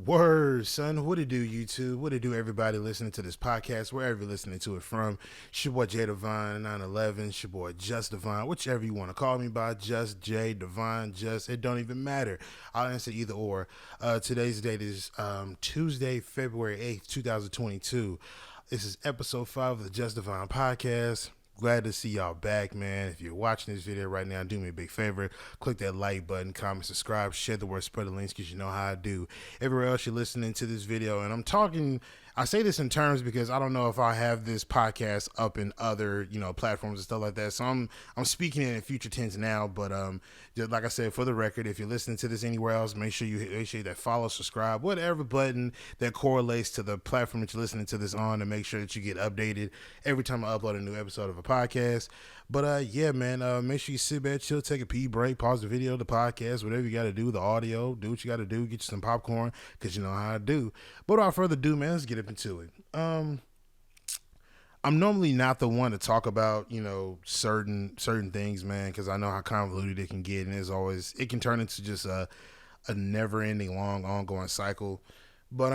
Word, son. What it do, YouTube? What it do, everybody listening to this podcast, wherever you're listening to it from? It's your boy J DiVine 911. It's your boy Just DiVine, whichever you want to call me by. Just J DiVine. Just it don't even matter. I'll answer either or. Today's date is Tuesday, February 8th, 2022. This is episode 5 of the Just DiVine podcast. Glad to see y'all back, man. If you're watching this video right now, do me a big favor. Click that like button, comment, subscribe, share the word, spread the links, because you know how I do. Everywhere else you're listening to this video, and I say this in terms because I don't know if I have this podcast up in other, platforms and stuff like that. So I'm speaking in future tense now, but just like I said, for the record, if you're listening to this anywhere else, make sure you that follow, subscribe, whatever button that correlates to the platform that you're listening to this on, to make sure that you get updated every time I upload a new episode of a podcast. But yeah, man, make sure you sit back, chill, take a pee break, pause the video, the podcast, whatever you got to do, the audio, do what you got to do, get you some popcorn, because you know how I do. But without further ado, man, let's get up into it. I'm normally not the one to talk about, certain things, man, because I know how convoluted it can get, and it can turn into just a never-ending, long, ongoing cycle. But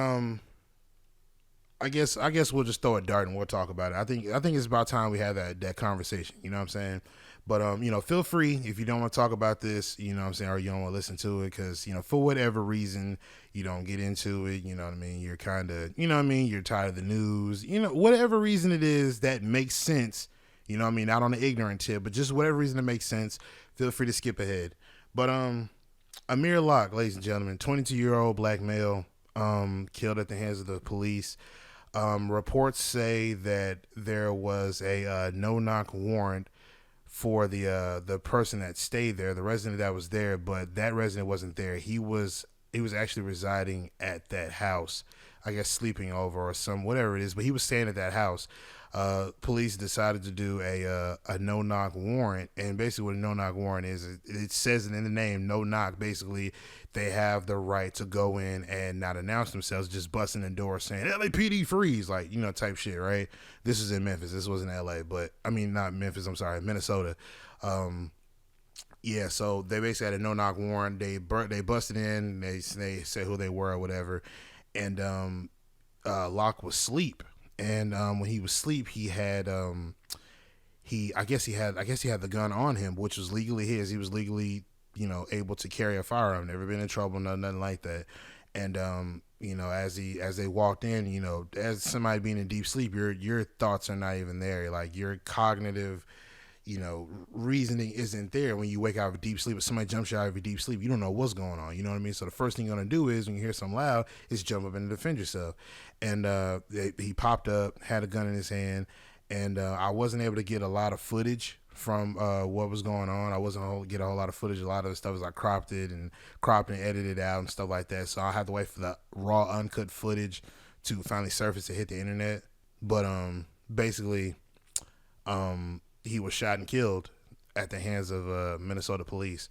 I guess we'll just throw a dart and we'll talk about it. I think it's about time we have that conversation. You know what I'm saying? But feel free if you don't want to talk about this. You know what I'm saying, or you don't want to listen to it because for whatever reason you don't get into it. You know what I mean? You're kind of you're tired of the news. Whatever reason it is that makes sense. You know what I mean? Not on the ignorant tip, but just whatever reason that makes sense. Feel free to skip ahead. But Amir Lock, ladies and gentlemen, 22-year-old black male, killed at the hands of the police. Reports say that there was a no-knock warrant for the person that stayed there, the resident that was there, but that resident wasn't there. He was actually residing at that house, I guess sleeping over or whatever it is, but he was staying at that house. Police decided to do a no-knock warrant, and basically what a no-knock warrant is, it says it in the name, no knock. Basically, they have the right to go in and not announce themselves, just busting the door saying LAPD freeze, type shit, right? This is in Memphis. This wasn't LA, but I mean, not Memphis, I'm sorry, Minnesota. Yeah, so they basically had a no-knock warrant. They busted in, they said who they were or whatever, and Locke was asleep. And when he was asleep, he had I guess he had the gun on him, which was legally his. He was legally able to carry a firearm. Never been in trouble, nothing like that. And as they walked in, as somebody being in deep sleep, your thoughts are not even there. Like your cognitive reasoning isn't there. When you wake out of a deep sleep, if somebody jumps you out of your deep sleep, you don't know what's going on. You know what I mean? So the first thing you're going to do is, when you hear something loud, is jump up and defend yourself. And he popped up, had a gun in his hand, and I wasn't able to get a lot of footage from what was going on. I wasn't able to get a whole lot of footage. A lot of the stuff is I cropped and edited out and stuff like that. So I had to wait for the raw, uncut footage to finally surface to hit the internet. But basically, he was shot and killed at the hands of Minnesota police.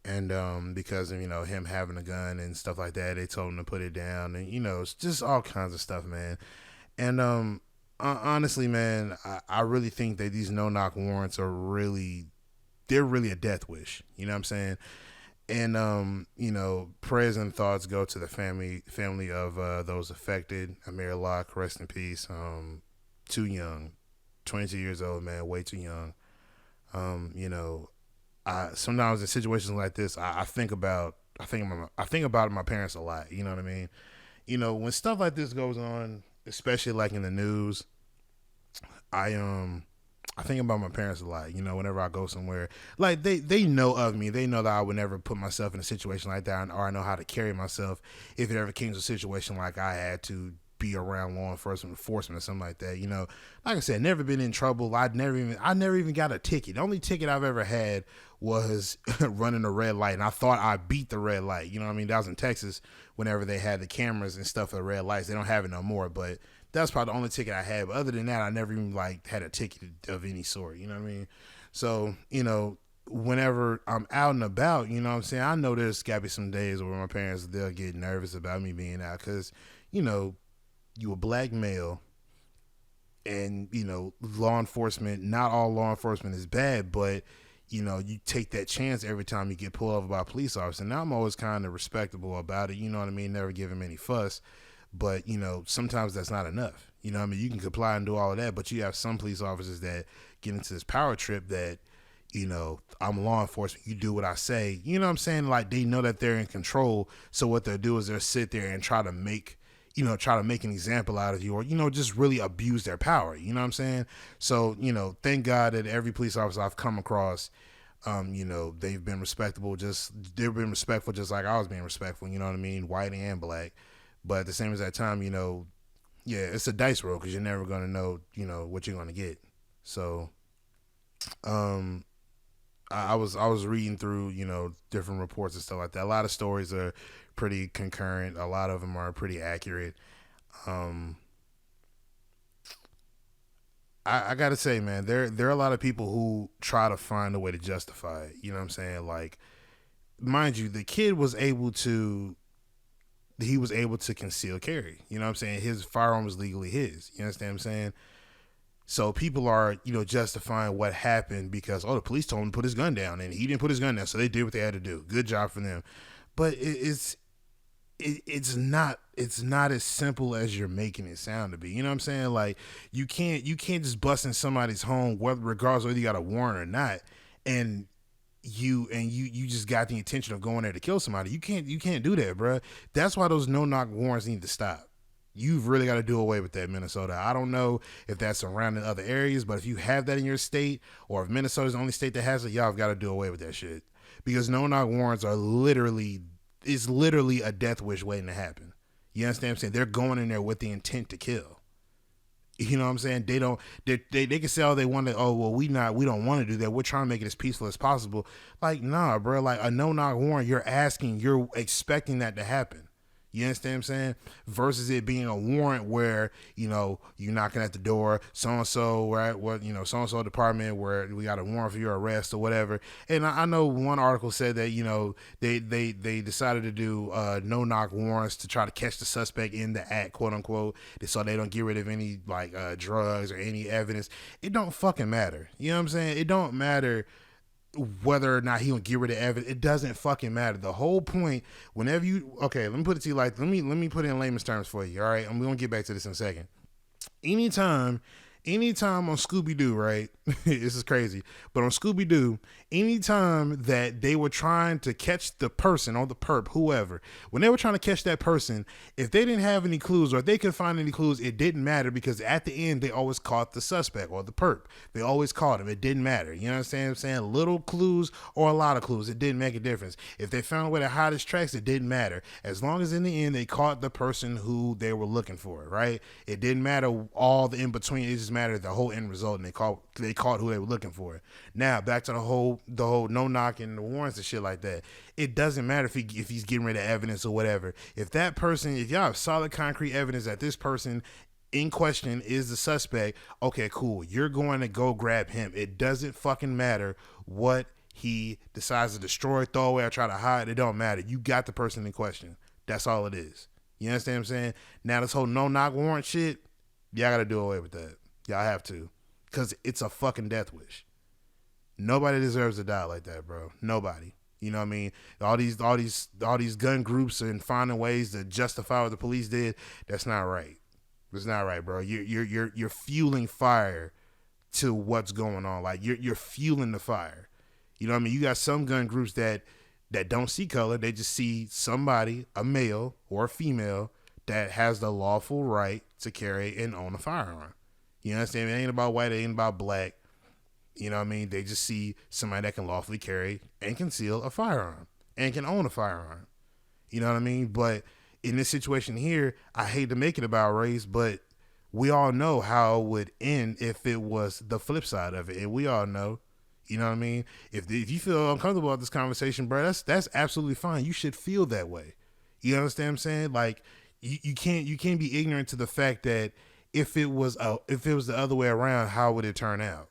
And because of, him having a gun and stuff like that, they told him to put it down. And, it's just all kinds of stuff, man. And honestly, man, I really think that these no-knock warrants they're really a death wish. You know what I'm saying? And, prayers and thoughts go to the family of those affected. Amir Lock, rest in peace. Too young. 22 years old, man, way too young. Sometimes in situations like this, I think about my parents a lot. You know what I mean? When stuff like this goes on, especially like in the news, I think about my parents a lot. Whenever I go somewhere, like they know of me, they know that I would never put myself in a situation like that, or I know how to carry myself if it ever came to a situation like I had to be around law enforcement or something like that. Like I said, never been in trouble. I never even got a ticket. The only ticket I've ever had was running a red light, and I thought I beat the red light. You know what I mean? That was in Texas whenever they had the cameras and stuff for the red lights. They don't have it no more, but that's probably the only ticket I had. But other than that, I never even had a ticket of any sort. You know what I mean? So, whenever I'm out and about, you know what I'm saying, I know there's got to be some days where my parents, they'll get nervous about me being out because, you a black male, and law enforcement, not all law enforcement is bad, but you take that chance every time you get pulled over by a police officer. Now I'm always kind of respectable about it. You know what I mean? Never give him any fuss. But, sometimes that's not enough. You know what I mean? You can comply and do all of that, but you have some police officers that get into this power trip that, I'm law enforcement. You do what I say. You know what I'm saying? Like, they know that they're in control. So what they'll do is they'll sit there and try to make an example out of you, or, just really abuse their power. You know what I'm saying? So, thank God that every police officer I've come across, they've been respectable. They've been respectful just like I was being respectful. You know what I mean? White and black. But at the same as that time, it's a dice roll because you're never going to know, what you're going to get. So, I was reading through, different reports and stuff like that. A lot of stories are pretty concurrent. A lot of them are pretty accurate. I gotta say, man, there are a lot of people who try to find a way to justify it. You know what I'm saying? Like, mind you, the kid was able to conceal carry. You know what I'm saying? His firearm was legally his. You understand what I'm saying? So people are, justifying what happened because, the police told him to put his gun down, and he didn't put his gun down, so they did what they had to do. Good job for them. But it's not as simple as you're making it sound to be. You know what I'm saying? Like, you can't just bust in somebody's home, regardless whether you got a warrant or not, and you just got the intention of going there to kill somebody. You can't do that, bro. That's why those no-knock warrants need to stop. You've really got to do away with that, Minnesota. I don't know if that's around in other areas, but if you have that in your state, or if Minnesota's the only state that has it, y'all have got to do away with that shit. Because no-knock warrants are literally a death wish waiting to happen. You understand what I'm saying? They're going in there with the intent to kill. You know what I'm saying? They can say all they want to, we don't want to do that. We're trying to make it as peaceful as possible. Like, nah, bro. Like, a no-knock warrant, you're expecting that to happen. You understand what I'm saying? Versus it being a warrant where, you're knocking at the door, so-and-so, right? What, so-and-so department where we got a warrant for your arrest or whatever. And I know one article said that, they decided to do no-knock warrants to try to catch the suspect in the act, quote unquote, so they don't get rid of any, drugs or any evidence. It don't fucking matter. You know what I'm saying? It don't matter whether or not he gonna get rid of evidence. It doesn't fucking matter. The whole point, let me put it to you let me put it in layman's terms for you. All right, I'm gonna get back to this in a second. Anytime on Scooby-Doo, right? This is crazy, but on Scooby-Doo, anytime that they were trying to catch the person or the perp, whoever, when they were trying to catch that person, if they didn't have any clues or if they couldn't find any clues, it didn't matter because at the end, they always caught the suspect or the perp. They always caught him. It didn't matter. You know what I'm saying? Little clues or a lot of clues, it didn't make a difference. If they found a way to hide his tracks, it didn't matter. As long as in the end, they caught the person who they were looking for, right? It didn't matter all the in-between. It just mattered the whole end result, and they caught who they were looking for. Now, back to the whole no-knock and the warrants and shit like that. It doesn't matter if he's getting rid of evidence or whatever. If y'all have solid concrete evidence that this person in question is the suspect, okay, cool. You're going to go grab him. It doesn't fucking matter what he decides to destroy, throw away, or try to hide. It don't matter. You got the person in question. That's all it is. You understand what I'm saying? Now, this whole no-knock warrant shit, y'all got to do away with that. Y'all have to. Because it's a fucking death wish. Nobody deserves to die like that, bro. Nobody. You know what I mean? All these gun groups and finding ways to justify what the police did. That's not right. It's not right, bro. You're fueling fire to what's going on. Like you're fueling the fire. You know what I mean? You got some gun groups that don't see color. They just see somebody, a male or a female, that has the lawful right to carry and own a firearm. You understand? It ain't about white. It ain't about black. You know what I mean? They just see somebody that can lawfully carry and conceal a firearm and can own a firearm. You know what I mean? But in this situation here, I hate to make it about race, but we all know how it would end if it was the flip side of it. And we all know, you know what I mean? If you feel uncomfortable about this conversation, bro, that's absolutely fine. You should feel that way. You understand what I'm saying? Like you can't be ignorant to the fact that if it was the other way around, how would it turn out?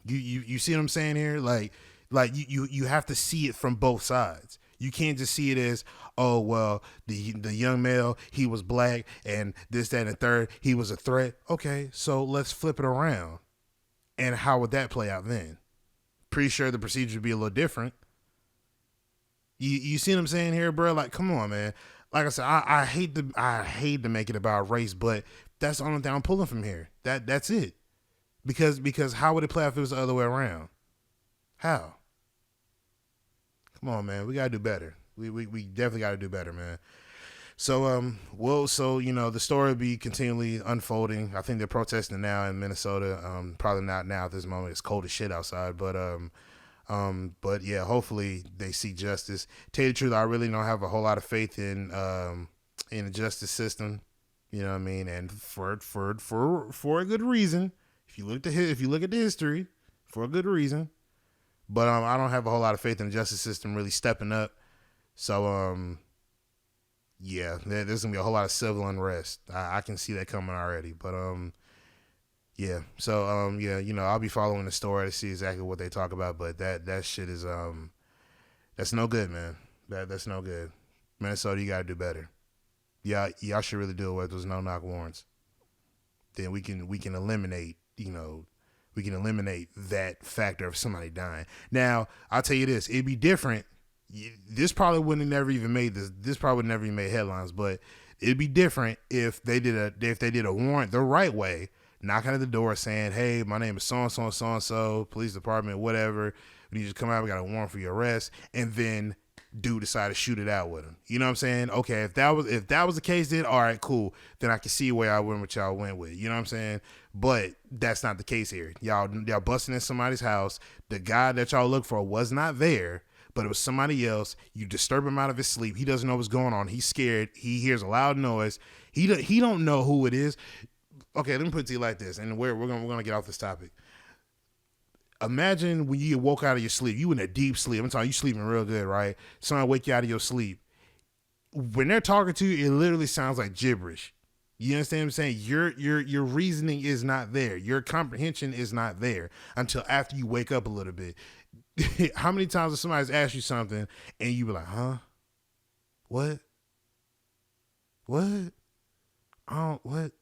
You see what I'm saying here? Like you have to see it from both sides. You can't just see it as, oh, well, the young male, he was black and this, that, and the third, he was a threat. Okay, so let's flip it around. And how would that play out then? pretty sure the procedure would be a little different. You see what I'm saying here, bro? Like, come on, man. Like I said, I hate to make it about race, but that's the only thing I'm pulling from here. That's it. Because how would it play if it was the other way around? How? Come on, man. We gotta do better. We definitely gotta do better, man. So the story will be continually unfolding. I think they're protesting now in Minnesota. Probably not now at this moment. It's cold as shit outside, but yeah, hopefully they see justice. Tell you the truth, I really don't have a whole lot of faith in the justice system. You know what I mean? And for a good reason. If you look at the history, for a good reason. But I don't have a whole lot of faith in the justice system really stepping up. So yeah, there's gonna be a whole lot of civil unrest. I can see that coming already. But yeah. So yeah, I'll be following the story to see exactly what they talk about. But that shit is that's no good, man. That's no good. Minnesota, you gotta do better. Yeah, y'all should really do it with those no-knock warrants. Then we can eliminate, we can eliminate that factor of somebody dying. Now, I'll tell you this, it'd be different. This probably wouldn't have never even made this probably would never even made headlines, but it'd be different if they did a warrant the right way, knocking at the door saying, hey, my name is so-and-so and so-and-so, police department, whatever. When you just come out, we got a warrant for your arrest, and then dude decided to shoot it out with him. You know what I'm saying? Okay, if that was the case, then all right, cool. Then I can see where I went, what y'all went with. You know what I'm saying? But that's not the case here. Y'all busting in somebody's house. The guy that y'all look for was not there, but it was somebody else. You disturb him out of his sleep. He doesn't know what's going on. He's scared. He hears a loud noise. He don't know who it is. Okay, let me put it to you like this, and we're gonna get off this topic. Imagine when you woke out of your sleep, you in a deep sleep. I'm talking you sleeping real good, right? Somebody wake you out of your sleep. When they're talking to you, it literally sounds like gibberish. You understand what I'm saying? Your reasoning is not there. Your comprehension is not there until after you wake up a little bit. How many times has somebody's asked you something and you be like, huh? What? What? Oh, what?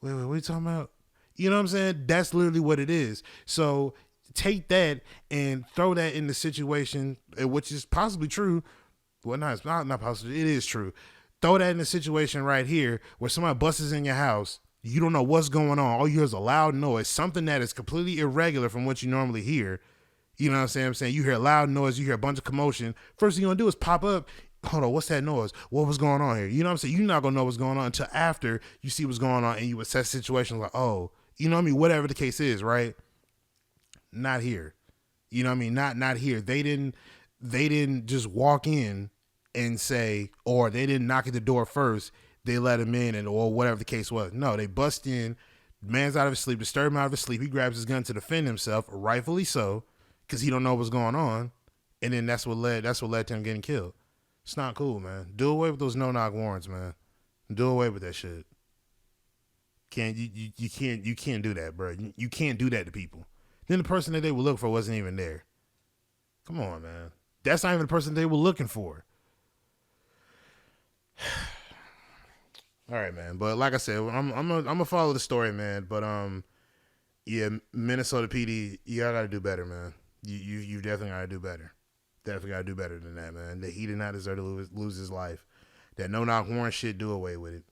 Wait, what are you talking about? You know what I'm saying? That's literally what it is. So take that and throw that in the situation, which is possibly true. Well, not possibly. It is true. Throw that in the situation right here where somebody busts in your house. You don't know what's going on. All you hear is a loud noise, something that is completely irregular from what you normally hear. You know what I'm saying? You hear a loud noise. You hear a bunch of commotion. First thing you're going to do is pop up. Hold on, what's that noise? What was going on here? You know what I'm saying? You're not going to know what's going on until after you see what's going on and you assess situations like, oh, you know what I mean? Whatever the case is, right? Not here. You know what I mean? Not here. They didn't just walk in and say, or they didn't knock at the door first. They let him in or whatever the case was. No, they bust in. Man's out of his sleep, disturb him out of his sleep. He grabs his gun to defend himself, rightfully so, because he don't know what's going on. And then that's what led to him getting killed. It's not cool, man. Do away with those no-knock warrants, man. Do away with that shit. You can't do that, bro. You can't do that to people. Then the person that they were looking for wasn't even there. Come on, man. That's not even the person they were looking for. All right, man. But like I said, I'm gonna follow the story, man. But yeah, Minnesota PD, you gotta do better, man. You definitely gotta do better. Definitely gotta do better than that, man. That he did not deserve to lose his life. That no-knock warrant shit, do away with it.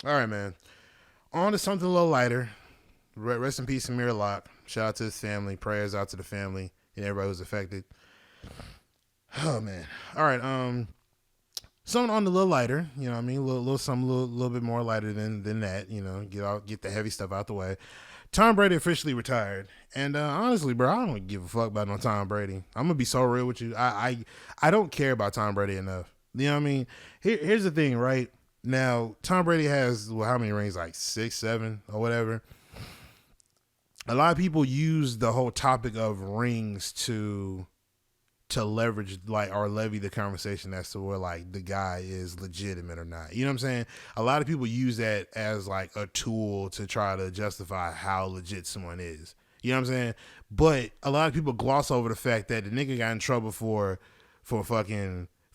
All right, man. On to something a little lighter. Rest in peace, Amir Lock. Shout out to his family. Prayers out to the family and everybody who's affected. Oh man. All right. Something on the little lighter. You know what I mean? Something a little bit more lighter than that. You know, get the heavy stuff out the way. Tom Brady officially retired, and honestly, bro, I don't give a fuck about no Tom Brady. I'm gonna be so real with you. I don't care about Tom Brady enough. You know what I mean? Here's the thing, right? Now, Tom Brady has, how many rings? Like 6, 7 or whatever. A lot of people use the whole topic of rings to leverage, like, or levy the conversation as to where, like, the guy is legitimate or not. You know what I'm saying? A lot of people use that as, like, a tool to try to justify how legit someone is. You know what I'm saying? But a lot of people gloss over the fact that the nigga got in trouble for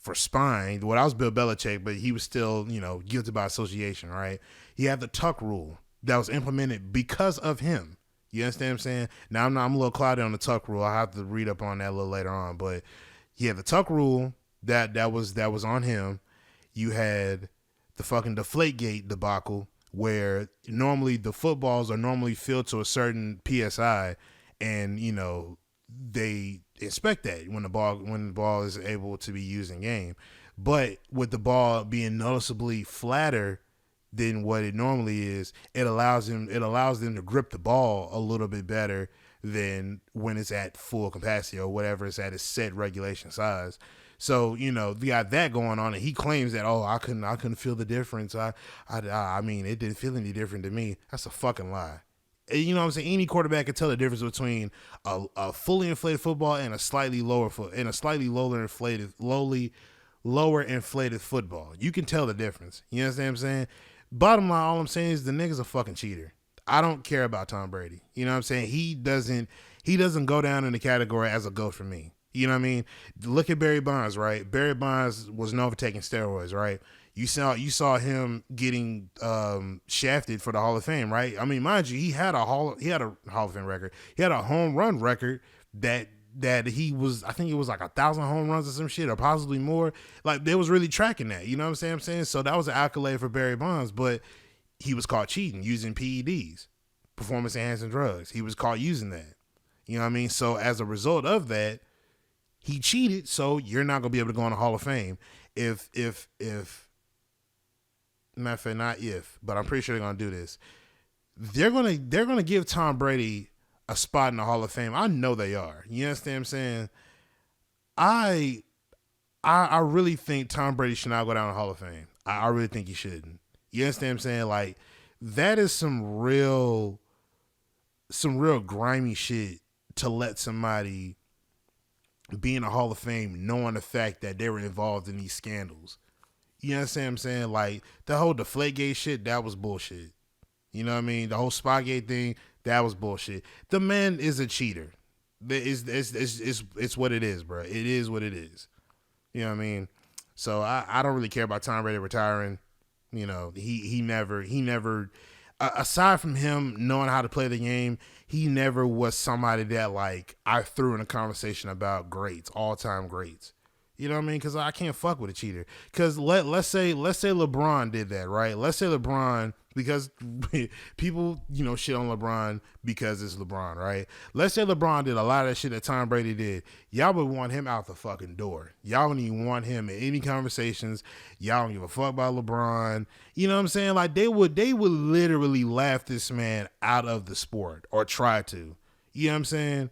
for spine. Well, that was Bill Belichick, but he was still, guilty by association, right? He had the tuck rule that was implemented because of him. You understand what I'm saying? Now I'm a little cloudy on the tuck rule. I have to read up on that a little later on, but he had the tuck rule that was on him. You had the fucking Deflategate debacle where normally the footballs are normally filled to a certain PSI, and they expect that when the ball is able to be used in game. But with the ball being noticeably flatter than what it normally is, it allows them to grip the ball a little bit better than when it's at full capacity or whatever it's at its set regulation size. So, we got that going on, and he claims that, I couldn't feel the difference. I mean, it didn't feel any different to me. That's a fucking lie. You know what I'm saying? Any quarterback can tell the difference between a fully inflated football and a slightly lower inflated football. You can tell the difference. You understand what I'm saying? Bottom line, all I'm saying is the nigga's a fucking cheater. I don't care about Tom Brady. You know what I'm saying? He doesn't go down in the category as a GOAT for me. You know what I mean? Look at Barry Bonds, right? Barry Bonds was known for taking steroids, right? You saw him getting shafted for the Hall of Fame, right? I mean, mind you, he had a Hall of Fame record. He had a home run record that he was, I think it was like 1,000 home runs or some shit, or possibly more. Like, they was really tracking that. You know what I'm saying? So that was an accolade for Barry Bonds, but he was caught cheating using PEDs, performance enhancing drugs. He was caught using that. You know what I mean? So as a result of that, he cheated, so you're not gonna be able to go in the Hall of Fame. If matter of fact, not if, but I'm pretty sure they're gonna do this. They're gonna give Tom Brady a spot in the Hall of Fame. I know they are. You understand what I'm saying? I really think Tom Brady should not go down the Hall of Fame. I really think he shouldn't. You understand what I'm saying? Like, that is some real grimy shit to let somebody be in the Hall of Fame knowing the fact that they were involved in these scandals. You understand what I'm saying? Like, the whole Deflategate shit, that was bullshit. You know what I mean? The whole Spygate thing, that was bullshit. The man is a cheater. It's what it is, bro. It is what it is. You know what I mean? So I don't really care about Tom Brady retiring. He never, aside from him knowing how to play the game, he never was somebody that, like, I threw in a conversation about greats, all-time greats. You know what I mean? Because I can't fuck with a cheater. Because let's say LeBron did that, right? Let's say LeBron, because people, shit on LeBron because it's LeBron, right? Let's say LeBron did a lot of that shit that Tom Brady did. Y'all would want him out the fucking door. Y'all wouldn't even want him in any conversations. Y'all don't give a fuck about LeBron. You know what I'm saying? Like, they would literally laugh this man out of the sport, or try to. You know what I'm saying?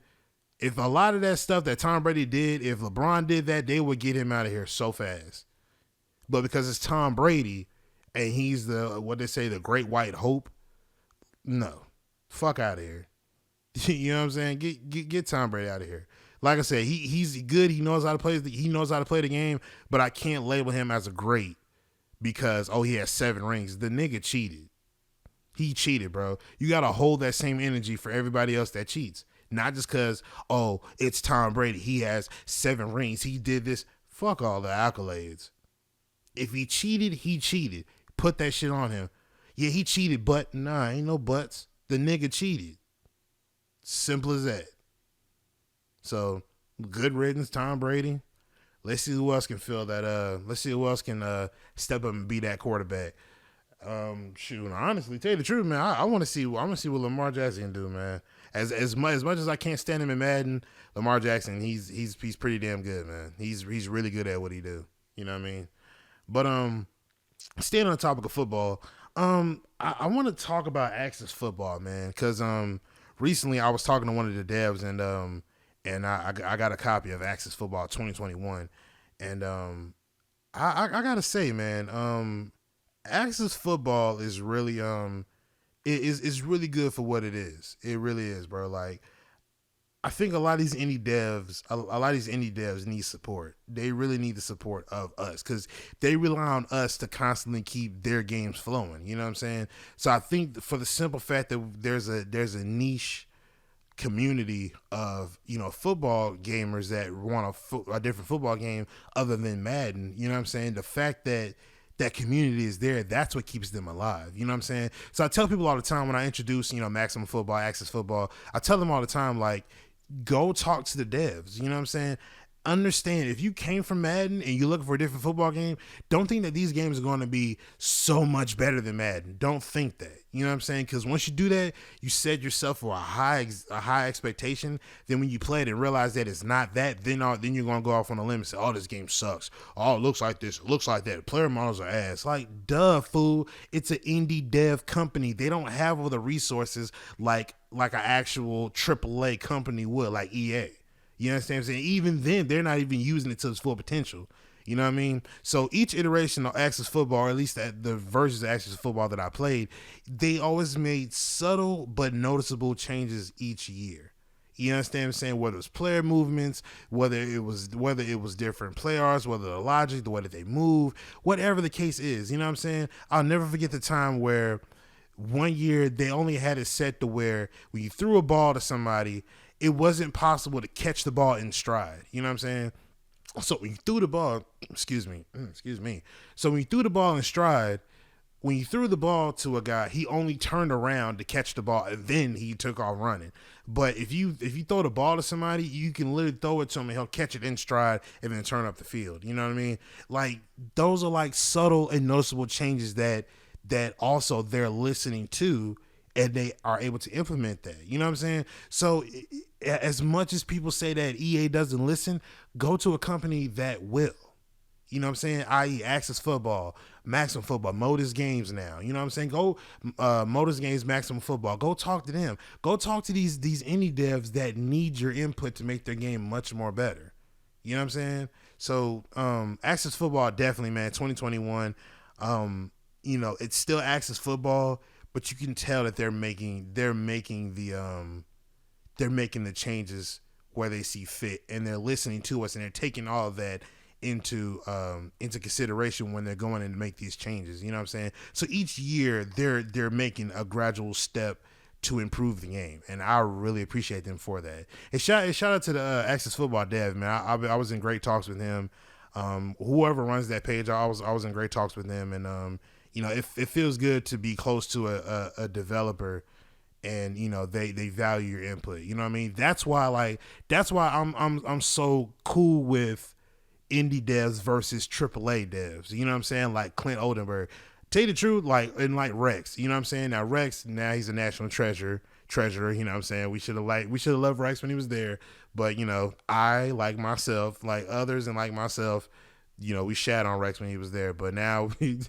If a lot of that stuff that Tom Brady did, if LeBron did that, they would get him out of here so fast. But because it's Tom Brady and he's the great white hope, no. Fuck out of here. You know what I'm saying? Get Tom Brady out of here. Like I said, he's good. He knows how to play the game, but I can't label him as a great because he has 7 rings. The nigga cheated. He cheated, bro. You got to hold that same energy for everybody else that cheats. Not just because, it's Tom Brady. He has 7 rings. He did this. Fuck all the accolades. If he cheated, he cheated. Put that shit on him. Yeah, he cheated, but nah, ain't no buts. The nigga cheated. Simple as that. So, good riddance, Tom Brady. Let's see who else can fill that. Let's see who else can step up and be that quarterback. Honestly, tell you the truth, man, I want to see what Lamar Jackson can do, man. As much as I can't stand him in Madden, Lamar Jackson, he's pretty damn good, man. He's really good at what he do. You know what I mean? But staying on the topic of football, I want to talk about Access Football, man, because recently I was talking to one of the devs, and I got a copy of Access Football 2021, and I gotta say, man, Access Football is really is really good for what it is. It really is, bro. Like, I think a lot of these indie devs need support. They really need the support of us because they rely on us to constantly keep their games flowing. You know what I'm saying? So I think for the simple fact that there's a niche community of, you know, football gamers that want a different football game other than Madden. You know what I'm saying? The fact that that community is there, that's what keeps them alive. You know what I'm saying? So I tell people all the time when I introduce, you know, Maximum Football, Access Football, I tell them all the time, like, go talk to the devs. You know what I'm saying? Understand, if you came from Madden and you're looking for a different football game, don't think that these games are going to be so much better than Madden. Don't think that. You know what I'm saying? Because once you do that, you set yourself for a high expectation. Then when you play it and realize that it's not that, then you're going to go off on a limb and say, oh, this game sucks. Oh, it looks like this. It looks like that. Player models are ass. Like, duh, fool. It's an indie dev company. They don't have all the resources like an actual AAA company would, like EA. You understand what I'm saying? Even then, they're not even using it to its full potential. You know what I mean? So each iteration of Access Football, or at least the versions of Access Football that I played, they always made subtle but noticeable changes each year. You understand what I'm saying? Whether it was player movements, whether it was different players, whether the logic, the way that they move, whatever the case is. You know what I'm saying? I'll never forget the time where one year they only had it set to where when you threw a ball to somebody, it wasn't possible to catch the ball in stride. You know what I'm saying? So when you threw the ball, excuse me. So when you threw the ball in stride, when you threw the ball to a guy, he only turned around to catch the ball and then he took off running. But if you throw the ball to somebody, you can literally throw it to him and he'll catch it in stride and then turn up the field. You know what I mean? Like, those are like subtle and noticeable changes that also they're listening to, and they are able to implement that. You know what I'm saying? So as much as people say that EA doesn't listen, go to a company that will. You know what I'm saying? I.e. Access Football, Maximum Football, Modus Games now. You know what I'm saying? Go Modus Games, Maximum Football. Go talk to them. Go talk to these indie devs that need your input to make their game much more better. You know what I'm saying? So Access Football, definitely, man, 2021. You know, it's still Access Football, but you can tell that they're making the changes where they see fit, and they're listening to us, and they're taking all of that into consideration when they're going in to make these changes. You know what I'm saying? So each year they're making a gradual step to improve the game, and I really appreciate them for that. And shout out to the Access Football dev, man. I was in great talks with him. Whoever runs that page, I was in great talks with them, and you know, it feels good to be close to a developer, and you know they value your input. You know what I mean? That's why I'm so cool with indie devs versus AAA devs. You know what I'm saying? Like Clint Oldenburg. Tell you the truth, like Rex. You know what I'm saying? Now Rex, he's a national treasurer. You know what I'm saying? We should have loved Rex when he was there, but you know, I, like myself, like others, and like myself, you know, we shat on Rex when he was there, but now we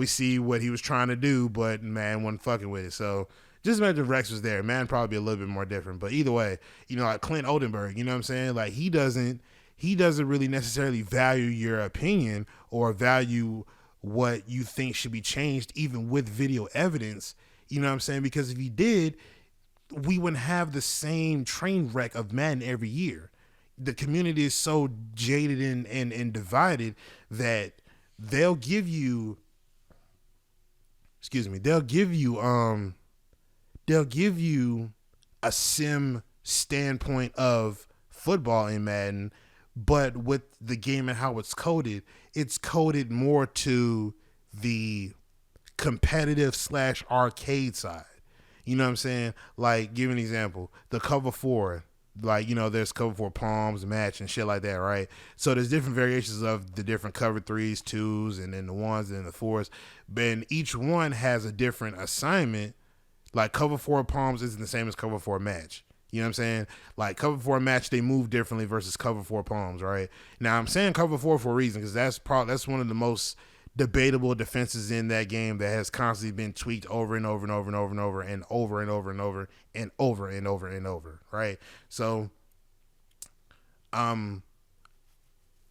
see what he was trying to do, but man wasn't fucking with it. So just imagine if Rex was there, man, probably be a little bit more different. But either way, you know, like Clint Oldenburg, you know what I'm saying? Like he doesn't really necessarily value your opinion or value what you think should be changed, even with video evidence. You know what I'm saying? Because if he did, we wouldn't have the same train wreck of Madden every year. The community is so jaded and divided that they'll give you a sim standpoint of football in Madden, but with the game and how it's coded more to the competitive / arcade side. You know what I'm saying? Like, give an example, the cover 4. Like, you know, there's cover 4 palms, match, and shit like that, right? So there's different variations of the different cover 3s, 2s, and then the 1s and the 4s. And each one has a different assignment. Like, cover 4 palms isn't the same as cover 4 match. You know what I'm saying? Like, cover 4 match, they move differently versus cover 4 palms, right? Now, I'm saying cover 4 for a reason, because that's one of the most debatable defenses in that game that has constantly been tweaked over and over and over and over and over and over and over and over and over and over and over, right? So I'm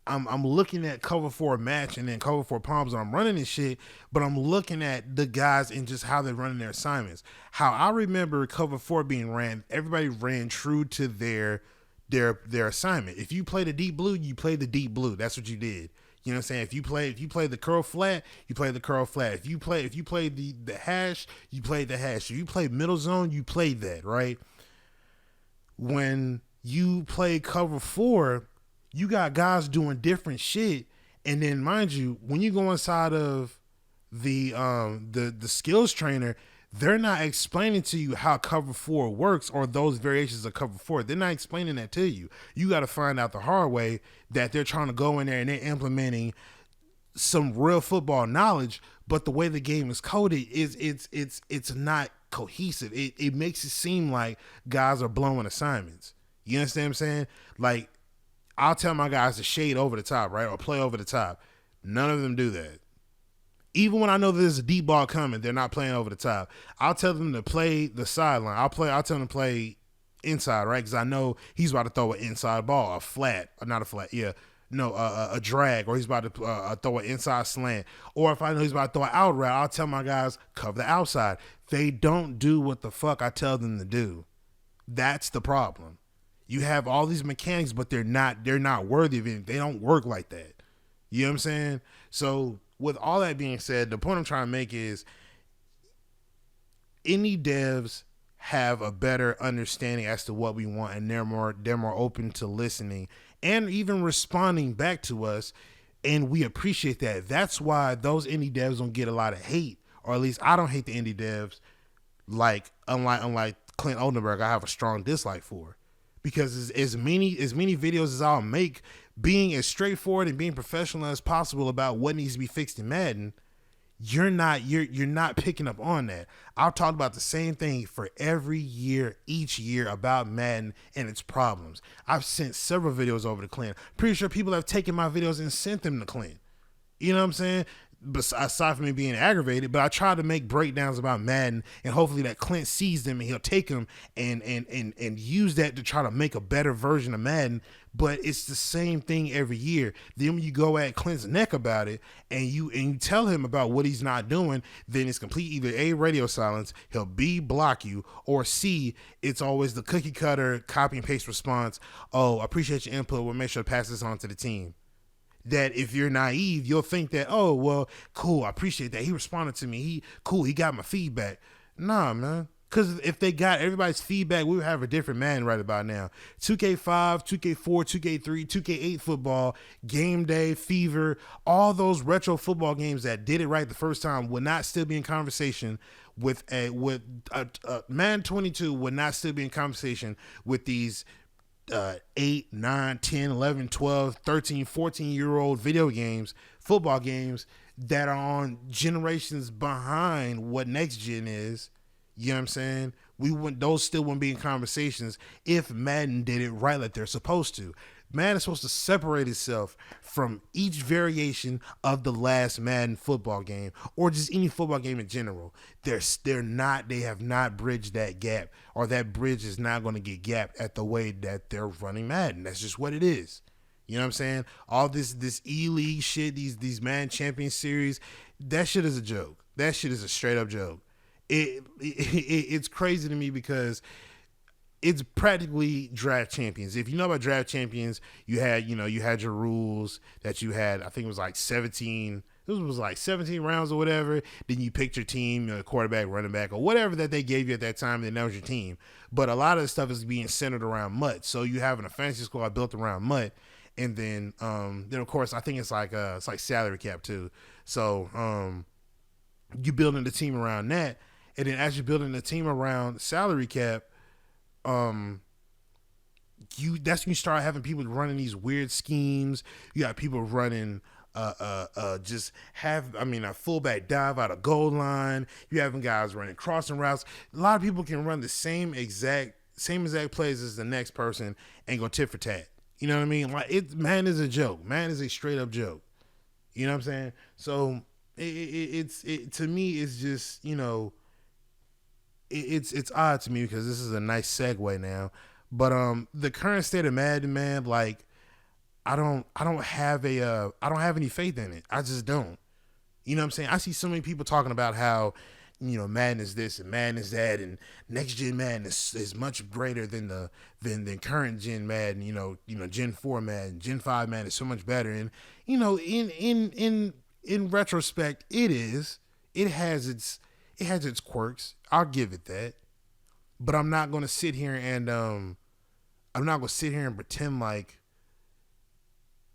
looking at cover 4 match and then cover 4 palms, and I'm running this shit, but I'm looking at the guys and just how they're running their assignments. How I remember cover 4 being ran, everybody ran true to their assignment. If you play the deep blue, you play the deep blue. That's what you did. You know what I'm saying? If you play the curl flat, you play the curl flat. If you play the hash, you play the hash. If you play middle zone, you play that, right? when you play cover four, you got guys doing different shit. And then mind you, when you go inside of the skills trainer, they're not explaining to you how cover four works or those variations of cover four. They're not explaining that to you. You got to find out the hard way that they're trying to go in there and they're implementing some real football knowledge, but the way the game is coded is it's not cohesive. It makes it seem like guys are blowing assignments. You understand what I'm saying? Like, I'll tell my guys to shade over the top, right? Or play over the top. None of them do that. Even when I know there's a deep ball coming, they're not playing over the top. I'll tell them to play the sideline. I'll tell them to play inside, right? Because I know he's about to throw an inside ball, a drag, or he's about to throw an inside slant. Or if I know he's about to throw an out route, I'll tell my guys, cover the outside. They don't do what the fuck I tell them to do. That's the problem. You have all these mechanics, but they're not worthy of it. They don't work like that. You know what I'm saying? So with all that being said, the point I'm trying to make is indie devs have a better understanding as to what we want, and they're more open to listening and even responding back to us, and we appreciate that. That's why those indie devs don't get a lot of hate, or at least I don't hate the indie devs. Like unlike Clint Oldenburg, I have a strong dislike for, because as many videos as I'll make, being as straightforward and being professional as possible about what needs to be fixed in Madden, you're not picking up on that. I'll talk about the same thing for every year, each year, about Madden and its problems. I've sent several videos over to Clint. Pretty sure people have taken my videos and sent them to Clint. You know what I'm saying? Aside from me being aggravated, but I try to make breakdowns about Madden, and hopefully that Clint sees them and he'll take them and use that to try to make a better version of Madden. But it's the same thing every year. Then when you go at Clint's neck about it and you tell him about what he's not doing, then it's complete either A, radio silence, he'll B, block you, or C, it's always the cookie cutter copy and paste response. Oh, I appreciate your input. We'll make sure to pass this on to the team. That if you're naive, you'll think that, oh, well, cool, I appreciate that. He responded to me. He got my feedback. Nah, man. Because if they got everybody's feedback, we would have a different man right about now. 2K5, 2K4, 2K3, 2K8 football, Game Day, Fever, all those retro football games that did it right the first time would not still be in conversation with Madden 22 would not still be in conversation with these 8, 9, 10, 11, 12, 13, 14-year-old video games, football games that are on generations behind what next gen is. You know what I'm saying? Those still wouldn't be in conversations if Madden did it right like they're supposed to. Madden is supposed to separate itself from each variation of the last Madden football game, or just any football game in general. They have not bridged that gap, or that bridge is not going to get gapped at the way that they're running Madden. That's just what it is. You know what I'm saying? All this E-League shit, these Madden Champion Series, that shit is a joke. That shit is a straight up joke. It's crazy to me because it's practically draft champions. If you know about draft champions, you had your rules that you had. I think it was like 17. This was like 17 rounds or whatever. Then you picked your team, quarterback, running back, or whatever that they gave you at that time. Then that was your team. But a lot of the stuff is being centered around MUT. So you having a fantasy squad built around MUT, and then of course I think it's like salary cap too. So you building the team around that, and then as you're building the team around salary cap, that's when you start having people running these weird schemes. You got people running a fullback dive out of goal line. You having guys running crossing routes. A lot of people can run the same exact plays as the next person and go tit for tat. You know what I mean? Like, man is a joke. Man is a straight up joke. You know what I'm saying? So it to me, it's just, it's odd to me, because this is a nice segue now. But the current state of Madden, man, like, I don't have any faith in it. I just don't. You know what I'm saying? I see so many people talking about how, Madden is this and Madden is that, and next gen Madden is much greater than current gen Madden. Gen 4 Madden, Gen 5 Madden is so much better. And in retrospect, it is. It has its quirks. I'll give it that. But I'm not going to sit here and I'm not gonna sit here and pretend like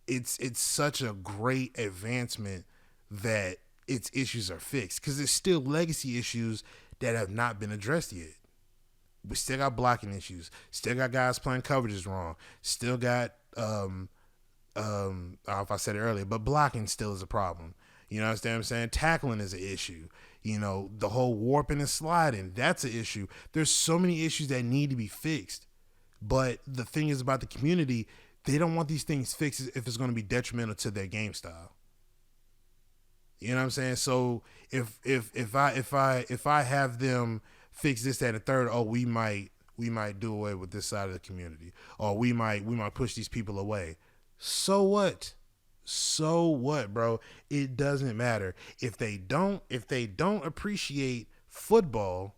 it's such a great advancement that its issues are fixed, because there's still legacy issues that have not been addressed yet. We still got blocking issues. Still got guys playing coverages wrong. Still got I don't know if I said it earlier, but blocking still is a problem. You know what I'm saying? Tackling is an issue. You know, the whole warping and sliding, that's an issue. There's so many issues that need to be fixed. But the thing is about the community, they don't want these things fixed if it's going to be detrimental to their game style. You know what I'm saying? So if I have them fix this, that, and third, oh, we might do away with this side of the community, or we might push these people away. So what? So what, bro? It doesn't matter. If they don't appreciate football,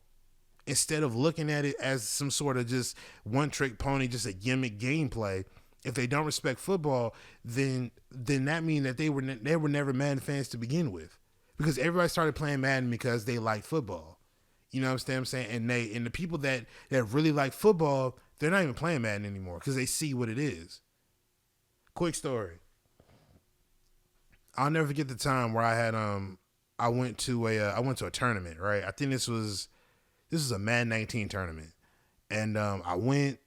instead of looking at it as some sort of just one trick pony, just a gimmick gameplay, if they don't respect football, then that means that they were never Madden fans to begin with, because everybody started playing Madden because they like football. You know what I'm saying? And the people that really like football, they're not even playing Madden anymore because they see what it is. Quick story. I'll never forget the time where I went to a tournament, right? I think this was a Madden 19 tournament. And I went,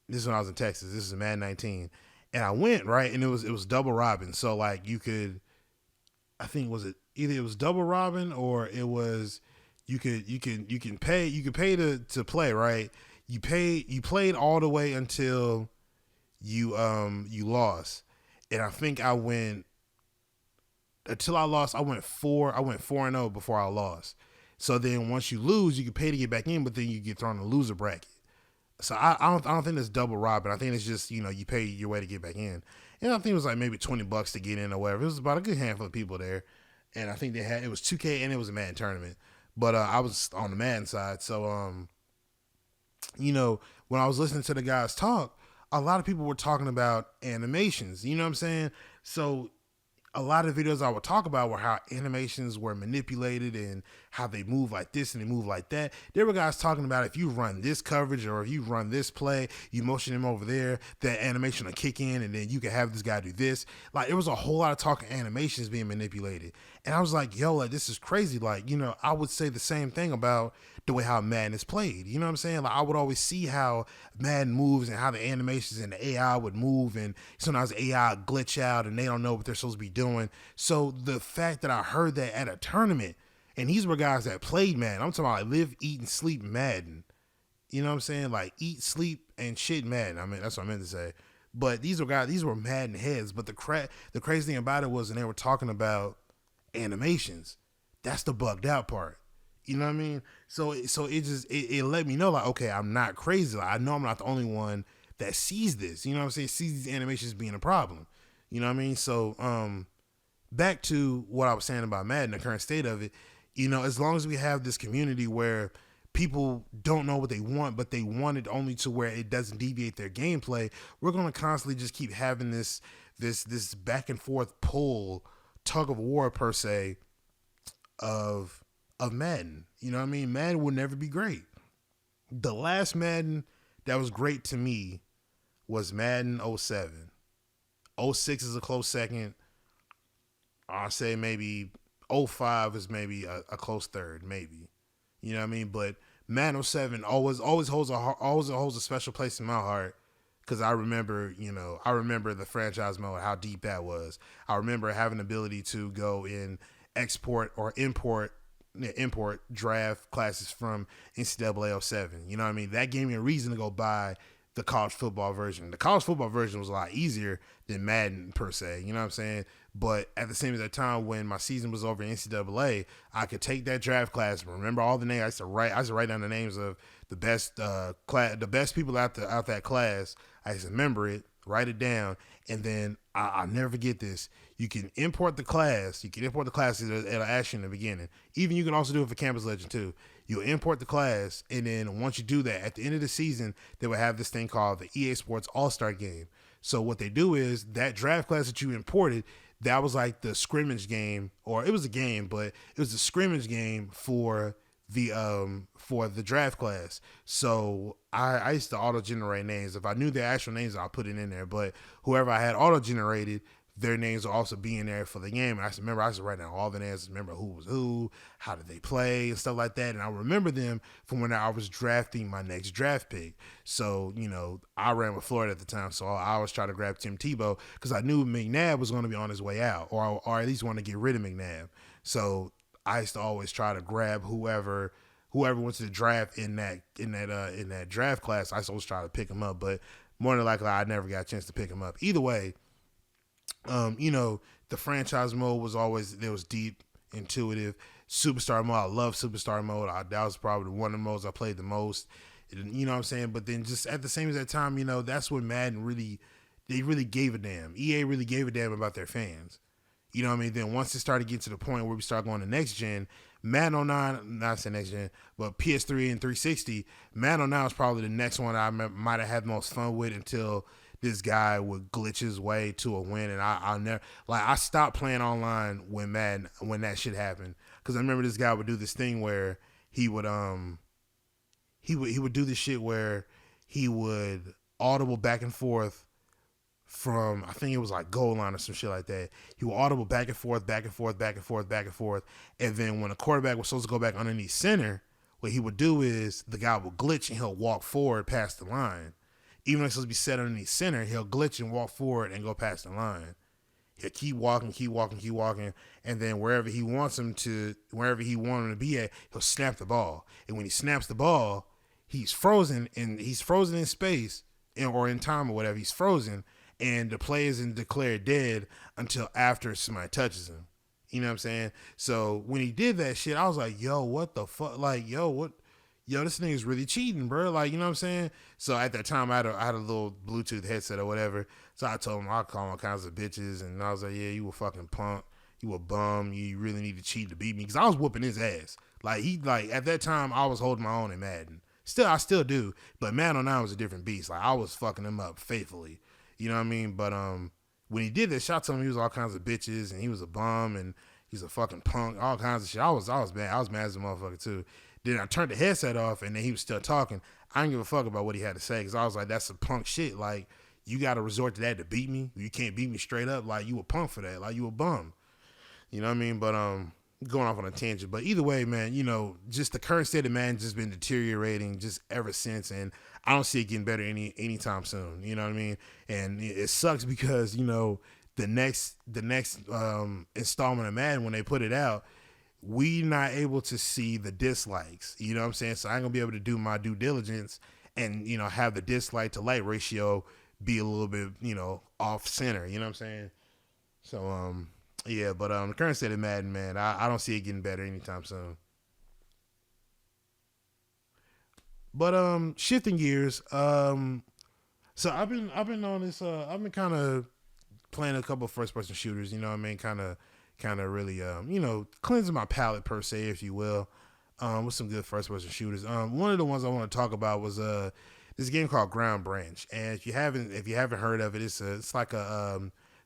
this is when I was in Texas. This is a Madden 19. And I went, right? And it was double robin. So like you could, I think either it was double robin or it was you can pay to play, right? You played all the way until you lost. And I think I went 4-0 before I lost. So then once you lose, you can pay to get back in, but then you get thrown in the loser bracket. So I don't think it's double robin. I think it's just, you pay your way to get back in. And I think it was like maybe $20 to get in or whatever. It was about a good handful of people there. And I think it was 2K and it was a Madden tournament. But I was on the Madden side. So, when I was listening to the guys talk, a lot of people were talking about animations. You know what I'm saying? So a lot of videos I would talk about were how animations were manipulated and how they move like this and they move like that. There were guys talking about if you run this coverage or if you run this play, you motion him over there, that animation will kick in and then you can have this guy do this. Like, there was a whole lot of talk of animations being manipulated. And I was like, yo, like, this is crazy. Like, I would say the same thing about the way how Madden is played. You know what I'm saying? Like, I would always see how Madden moves and how the animations and the AI would move, and sometimes AI glitch out and they don't know what they're supposed to be doing. So the fact that I heard that at a tournament, and these were guys that played Madden. I'm talking about like live, eat, and sleep Madden. You know what I'm saying? Like eat, sleep, and shit Madden. I mean, that's what I meant to say. But these were Madden heads. But the crazy thing about it was, and they were talking about animations. That's the bugged out part. You know what I mean? So it let me know, like, okay, I'm not crazy. Like, I know I'm not the only one that sees this. You know what I'm saying? Sees these animations being a problem. You know what I mean? So back to what I was saying about Madden, the current state of it. As long as we have this community where people don't know what they want, but they want it only to where it doesn't deviate their gameplay, we're going to constantly just keep having this back and forth pull, tug of war per se, of Madden. You know what I mean? Madden will never be great. The last Madden that was great to me was Madden 07. 06 is a close second. I'll say maybe 05 is maybe a close third, maybe. You know what I mean? But Madden 07 always holds a special place in my heart, because I remember the franchise mode, how deep that was. I remember having the ability to go and export or import draft classes from NCAA 07. You know what I mean? That gave me a reason to go buy the college football version. The college football version was a lot easier than Madden per se. You know what I'm saying? But at the same time, when my season was over in NCAA, I could take that draft class, remember all the names. I used to write down the names of the best the best people out that class. I used to remember it, write it down, and then I'll never forget this. You can import the class. It'll ask you in the beginning. Even you can also do it for Campus Legend too. You'll import the class, and then once you do that, at the end of the season, they will have this thing called the EA Sports All-Star Game. So what they do is that draft class that you imported, that was like the scrimmage game, or it was a game, but it was the scrimmage game for the for the draft class. So I used to auto generate names. If I knew their actual names, I'll put it in there. But whoever I had auto generated, their names will also be in there for the game. And I remember I used to write down all the names, remember who was who, how did they play, and stuff like that. And I remember them from when I was drafting my next draft pick. So, I ran with Florida at the time, so I always try to grab Tim Tebow because I knew McNabb was going to be on his way out, or at least want to get rid of McNabb. So I used to always try to grab whoever went to the draft in that draft class. I used to always try to pick him up, but more than likely I never got a chance to pick him up. Either way, the franchise mode was always, it was deep, intuitive. Superstar mode, I love superstar mode. That was probably one of the modes I played the most. You know what I'm saying? But then just at the same as that time, that's when Madden they really gave a damn. EA really gave a damn about their fans. You know what I mean? Then once it started getting to the point where we started going to next gen, Madden 09, not say next gen, but PS3 and 360, Madden 09 was probably the next one I might have had the most fun with until this guy would glitch his way to a win, and I never, I stopped playing online when that shit happened, because I remember this guy would do this thing where he would do this shit where he would audible back and forth from, I think it was like goal line or some shit like that. He would audible back and forth, back and forth, back and forth, back and forth, and then when a quarterback was supposed to go back underneath center, what he would do is the guy would glitch and he'll walk forward past the line. Even though it's supposed to be set underneath center, he'll glitch and walk forward and go past the line. He'll keep walking, and then wherever he wants him to be at, he'll snap the ball. And when he snaps the ball, he's frozen in space or in time or whatever. He's frozen, and the play isn't declared dead until after somebody touches him. You know what I'm saying? So when he did that shit, I was like, yo, what the fuck? Like, yo, this nigga's really cheating, bro. Like, you know what I'm saying? So at that time, I had a little Bluetooth headset or whatever. So I told him I'll call all kinds of bitches, and I was like, yeah, you a fucking punk. You a bum. You really need to cheat to beat me, because I was whooping his ass. At that time, I was holding my own in Madden. I still do, but Madden 09 was a different beast. Like, I was fucking him up faithfully. You know what I mean? But when he did that, shot to him, he was all kinds of bitches, and he was a bum, and he's a fucking punk, all kinds of shit. I was mad. I was mad as a motherfucker too. Then I turned the headset off, and then he was still talking. I didn't give a fuck about what he had to say, because I was like, that's some punk shit. Like, you got to resort to that to beat me? You can't beat me straight up? Like, you a punk for that. Like, you a bum. You know what I mean? But going off on a tangent. But either way, man, just the current state of Madden just been deteriorating just ever since, and I don't see it getting better anytime soon. You know what I mean? And it sucks because, the next installment of Madden, when they put it out, we not able to see the dislikes. You know what I'm saying? So I ain't gonna be able to do my due diligence and, have the dislike to like ratio be a little bit, off center. You know what I'm saying? So, yeah, but the current state of Madden, man, I don't see it getting better anytime soon. But shifting gears, so I've been on this. I've been kind of playing a couple of first person shooters. You know what I mean? Kind of really cleansing my palate per se, if you will, with some good first person shooters. One of the ones I want to talk about was this game called Ground Branch, and if you haven't heard of it, it's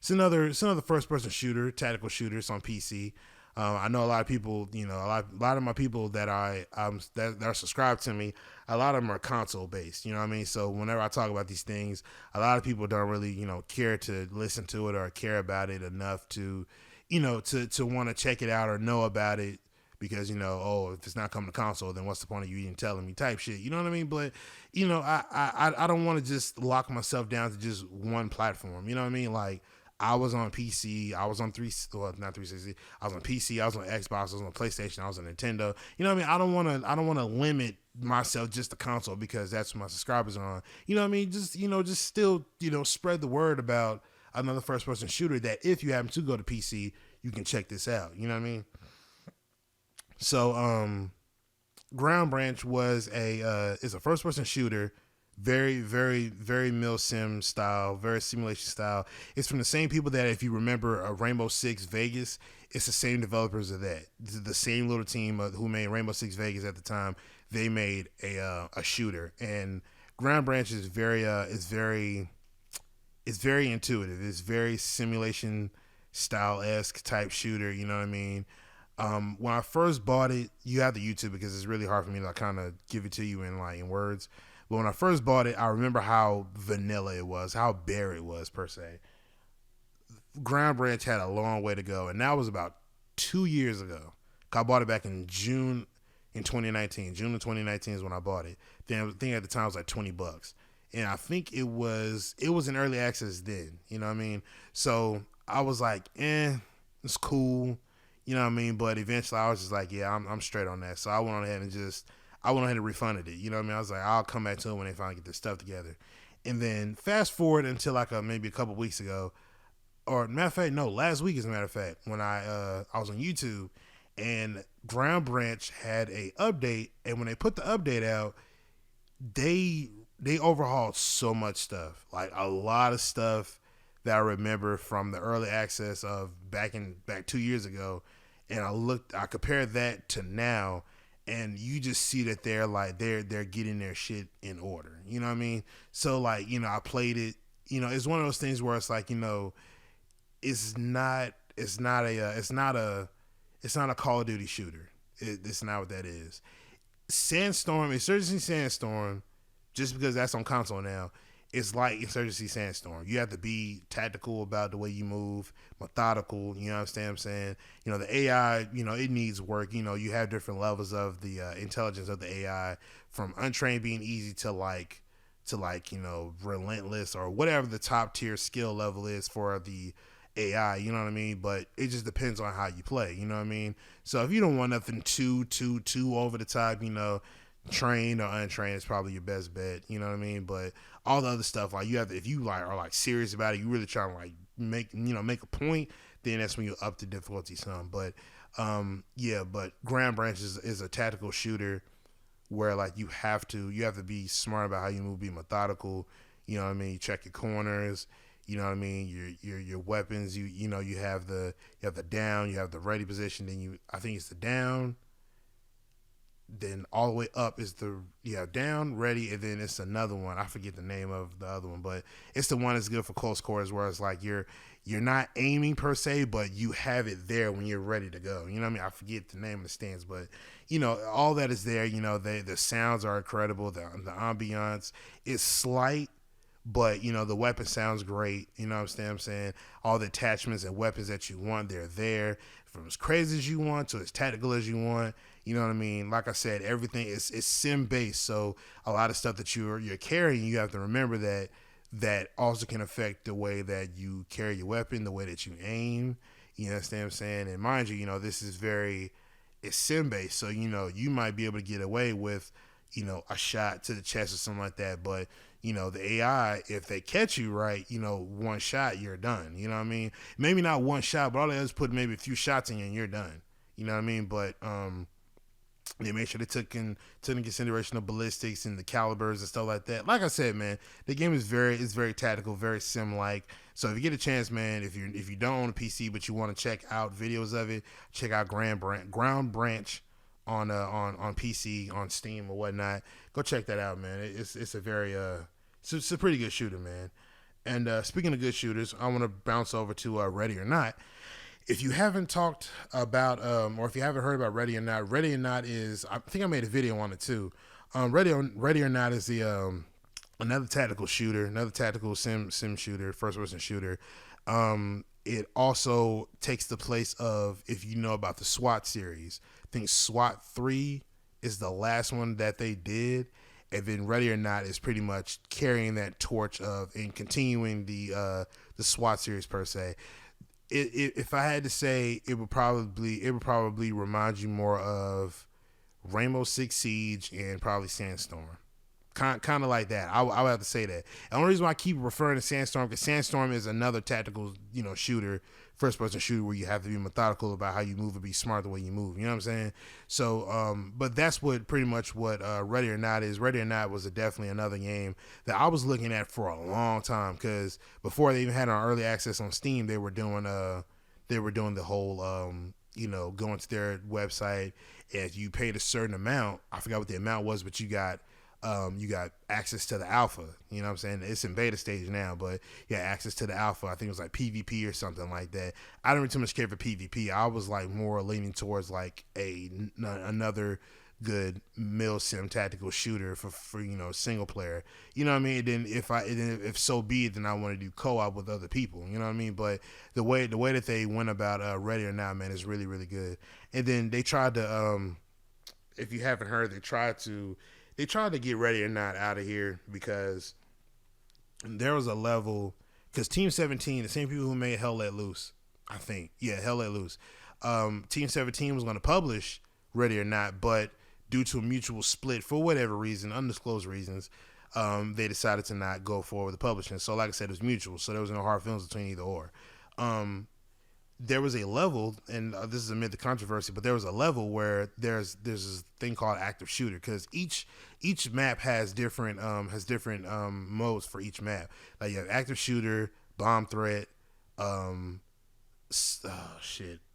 another first person shooter, tactical shooter. It's on PC. I know a lot of people, a lot of my people that that are subscribed to me, a lot of them are console based. You know what I mean? So whenever I talk about these things, a lot of people don't really, care to listen to it or care about it enough to, to want to check it out or know about it, because, if it's not coming to console, then what's the point of you even telling me type shit? You know what I mean? But, I don't want to just lock myself down to just one platform. You know what I mean? Like, I was on PC, I was on not 360. I was on PC, I was on Xbox, I was on PlayStation, I was on Nintendo. You know what I mean? I don't want to limit myself just to console because that's what my subscribers are on. You know what I mean? Just still, spread the word about another first person shooter that if you happen to go to PC, you can check this out. You know what I mean? So, Ground Branch is a first person shooter. Very, very, very milsim style, very simulation style. It's from the same people that, if you remember, Rainbow Six Vegas, it's the same developers of that. The same little team who made Rainbow Six Vegas at the time. They made a shooter, and Ground Branch is very intuitive. It's very simulation style-esque type shooter. You know what I mean? When I first bought it, you have to YouTube because it's really hard for me to kind of give it to you in words. But when I first bought it, I remember how vanilla it was, how bare it was per se. Ground Branch had a long way to go, and that was about 2 years ago. I bought it back in June in 2019. June of 2019 is when I bought it. Then I think at the time it was like $20, and I think it was in early access then. You know what I mean? So I was like, it's cool. You know what I mean? But eventually I was just like, yeah, I'm straight on that. So I went on ahead and refunded it. You know what I mean? I was like, I'll come back to it when they finally get their stuff together. And then fast forward until maybe a couple weeks ago, or matter of fact, no, last week as a matter of fact, when I was on YouTube and Ground Branch had a update, and when they put the update out, they overhauled so much stuff, like a lot of stuff that I remember from the early access of back 2 years ago, and I compared that to now, and you just see that they're getting their shit in order. You know what I mean? So I played it. It's one of those things where it's like, it's not a Call of Duty shooter. It's not what that is. Insurgency Sandstorm, just because that's on console now, it's like Insurgency Sandstorm. You have to be tactical about the way you move, methodical. You know what I'm saying? The AI, it needs work. You have different levels of the intelligence of the AI, from untrained being easy to relentless, or whatever the top tier skill level is for the AI, you know what I mean? But it just depends on how you play, you know what I mean? So if you don't want nothing too over the top, trained or untrained is probably your best bet, you know what I mean? But all the other stuff, if you are serious about it, you really trying to make a point, then that's when you up the difficulty some. But but Ground Branch is a tactical shooter where you have to be smart about how you move, be methodical, you know what I mean? You check your corners. You know what I mean? Your weapons. You have the down. You have the ready position. Then I think it's the down. Then all the way up is you have down, ready, and then it's another one. I forget the name of the other one, but it's the one that's good for close quarters, where it's like you're not aiming per se, but you have it there when you're ready to go. You know what I mean? I forget the name of the stands, but all that is there. The sounds are incredible. The ambiance is slight, but the weapon sounds great. You know what I'm saying? All the attachments and weapons that you want, they're there, from as crazy as you want to as tactical as you want. You know what I mean? Like I said, everything is sim based, so a lot of stuff that you're carrying, you have to remember that also can affect the way that you carry your weapon, the way that you aim. You understand what I'm saying? And mind you, this is it's sim based, so you might be able to get away with a shot to the chest or something like that, but the AI, if they catch you right, one shot, you're done. You know what I mean? Maybe not one shot, but all they do is put maybe a few shots in you and you're done. You know what I mean? But they made sure they took in consideration of ballistics and the calibers and stuff like that. Like I said, man, the game is very tactical, very sim-like. So if you get a chance, man, if you don't own a PC but you want to check out videos of it, check out Ground Branch on PC, on Steam or whatnot. Go check that out, man. It's a very it's a pretty good shooter, man. And speaking of good shooters, I want to bounce over to Ready or Not. If you haven't talked about or if you haven't heard about Ready or Not is, I think I made a video on it too. Ready or Not is the another tactical shooter, another tactical sim shooter, first person shooter. It also takes the place of, if you know about the SWAT series, I think SWAT 3 is the last one that they did, and then Ready or Not is pretty much carrying that torch of and continuing the SWAT series per se. If I had to say, it would probably remind you more of Rainbow Six Siege and probably Sandstorm. Kind of like that. I would have to say that. The only reason why I keep referring to Sandstorm, because Sandstorm is another tactical, shooter, first person shooter, where you have to be methodical about how you move and be smart the way you move. You know what I'm saying? So, but that's pretty much what Ready or Not is. Ready or Not was definitely another game that I was looking at for a long time, because before they even had our early access on Steam, they were doing the whole going to their website, and if you paid a certain amount, I forgot what the amount was, but you got You got access to the alpha. You know what I'm saying? It's in beta stage now, but yeah, access to the alpha. I think it was like PvP or something like that. I didn't really too much care for PvP. I was like more leaning towards like another good mil sim tactical shooter for single player. You know what I mean? And then if so be it, then I want to do co-op with other people. You know what I mean? But the way that they went about Ready or Not, man, is really really good. And then they tried to if you haven't heard, they tried to get Ready or Not out of here because there was a level, because Team 17, the same people who made Hell Let Loose, I think, yeah, Hell Let Loose, Team 17 was going to publish Ready or Not, but due to a mutual split for whatever reason, undisclosed reasons, they decided to not go forward with the publishing. So like I said, it was mutual, so there was no hard feelings between either or. There was a level, and this is amid the controversy, but there was a level where there's this thing called active shooter, because each map has different modes for each map. Like you have active shooter, bomb threat,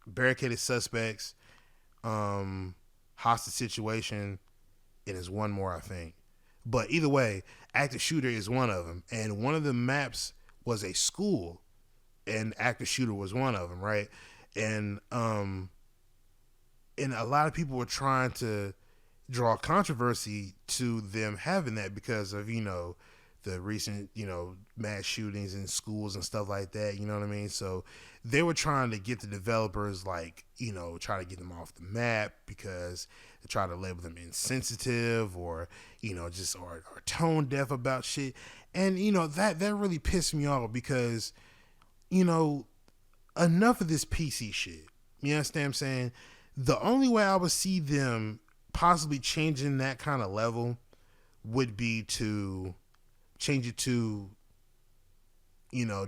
barricaded suspects, hostage situation, and there's one more, I think. But either way, active shooter is one of them, and one of the maps was a school, and active shooter was one of them, right? And a lot of people were trying to draw controversy to them having that because of the recent mass shootings in schools and stuff like that. You know what I mean? So they were trying to get the developers try to get them off the map because they try to label them insensitive or just or tone deaf about shit. And that really pissed me off because enough of this PC shit. You understand what I'm saying? The only way I would see them possibly changing that kind of level would be to change it to,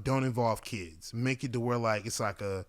don't involve kids. Make it to where like it's like a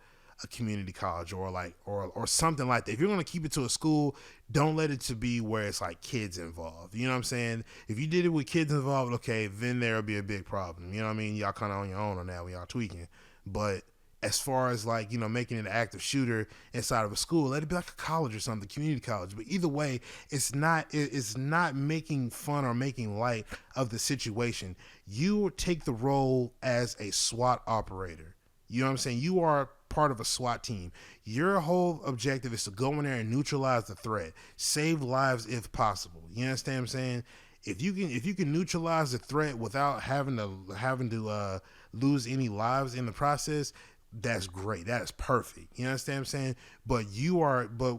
community college or something like that. If you're gonna keep it to a school, don't let it to be where it's like kids involved. You know what I'm saying? If you did it with kids involved, okay, then there'll be a big problem. You know what I mean? Y'all kind of on your own on that when y'all tweaking. But as far as like making it an active shooter inside of a school, let it be like a college or something, community college. But either way, it's not making fun or making light of the situation. You take the role as a SWAT operator. You know what I'm saying? You are part of a SWAT team. Your whole objective is to go in there and neutralize the threat, save lives if possible. You understand what I'm saying? If you can neutralize the threat without having to lose any lives in the process, that's great. That is perfect. You understand what I'm saying? But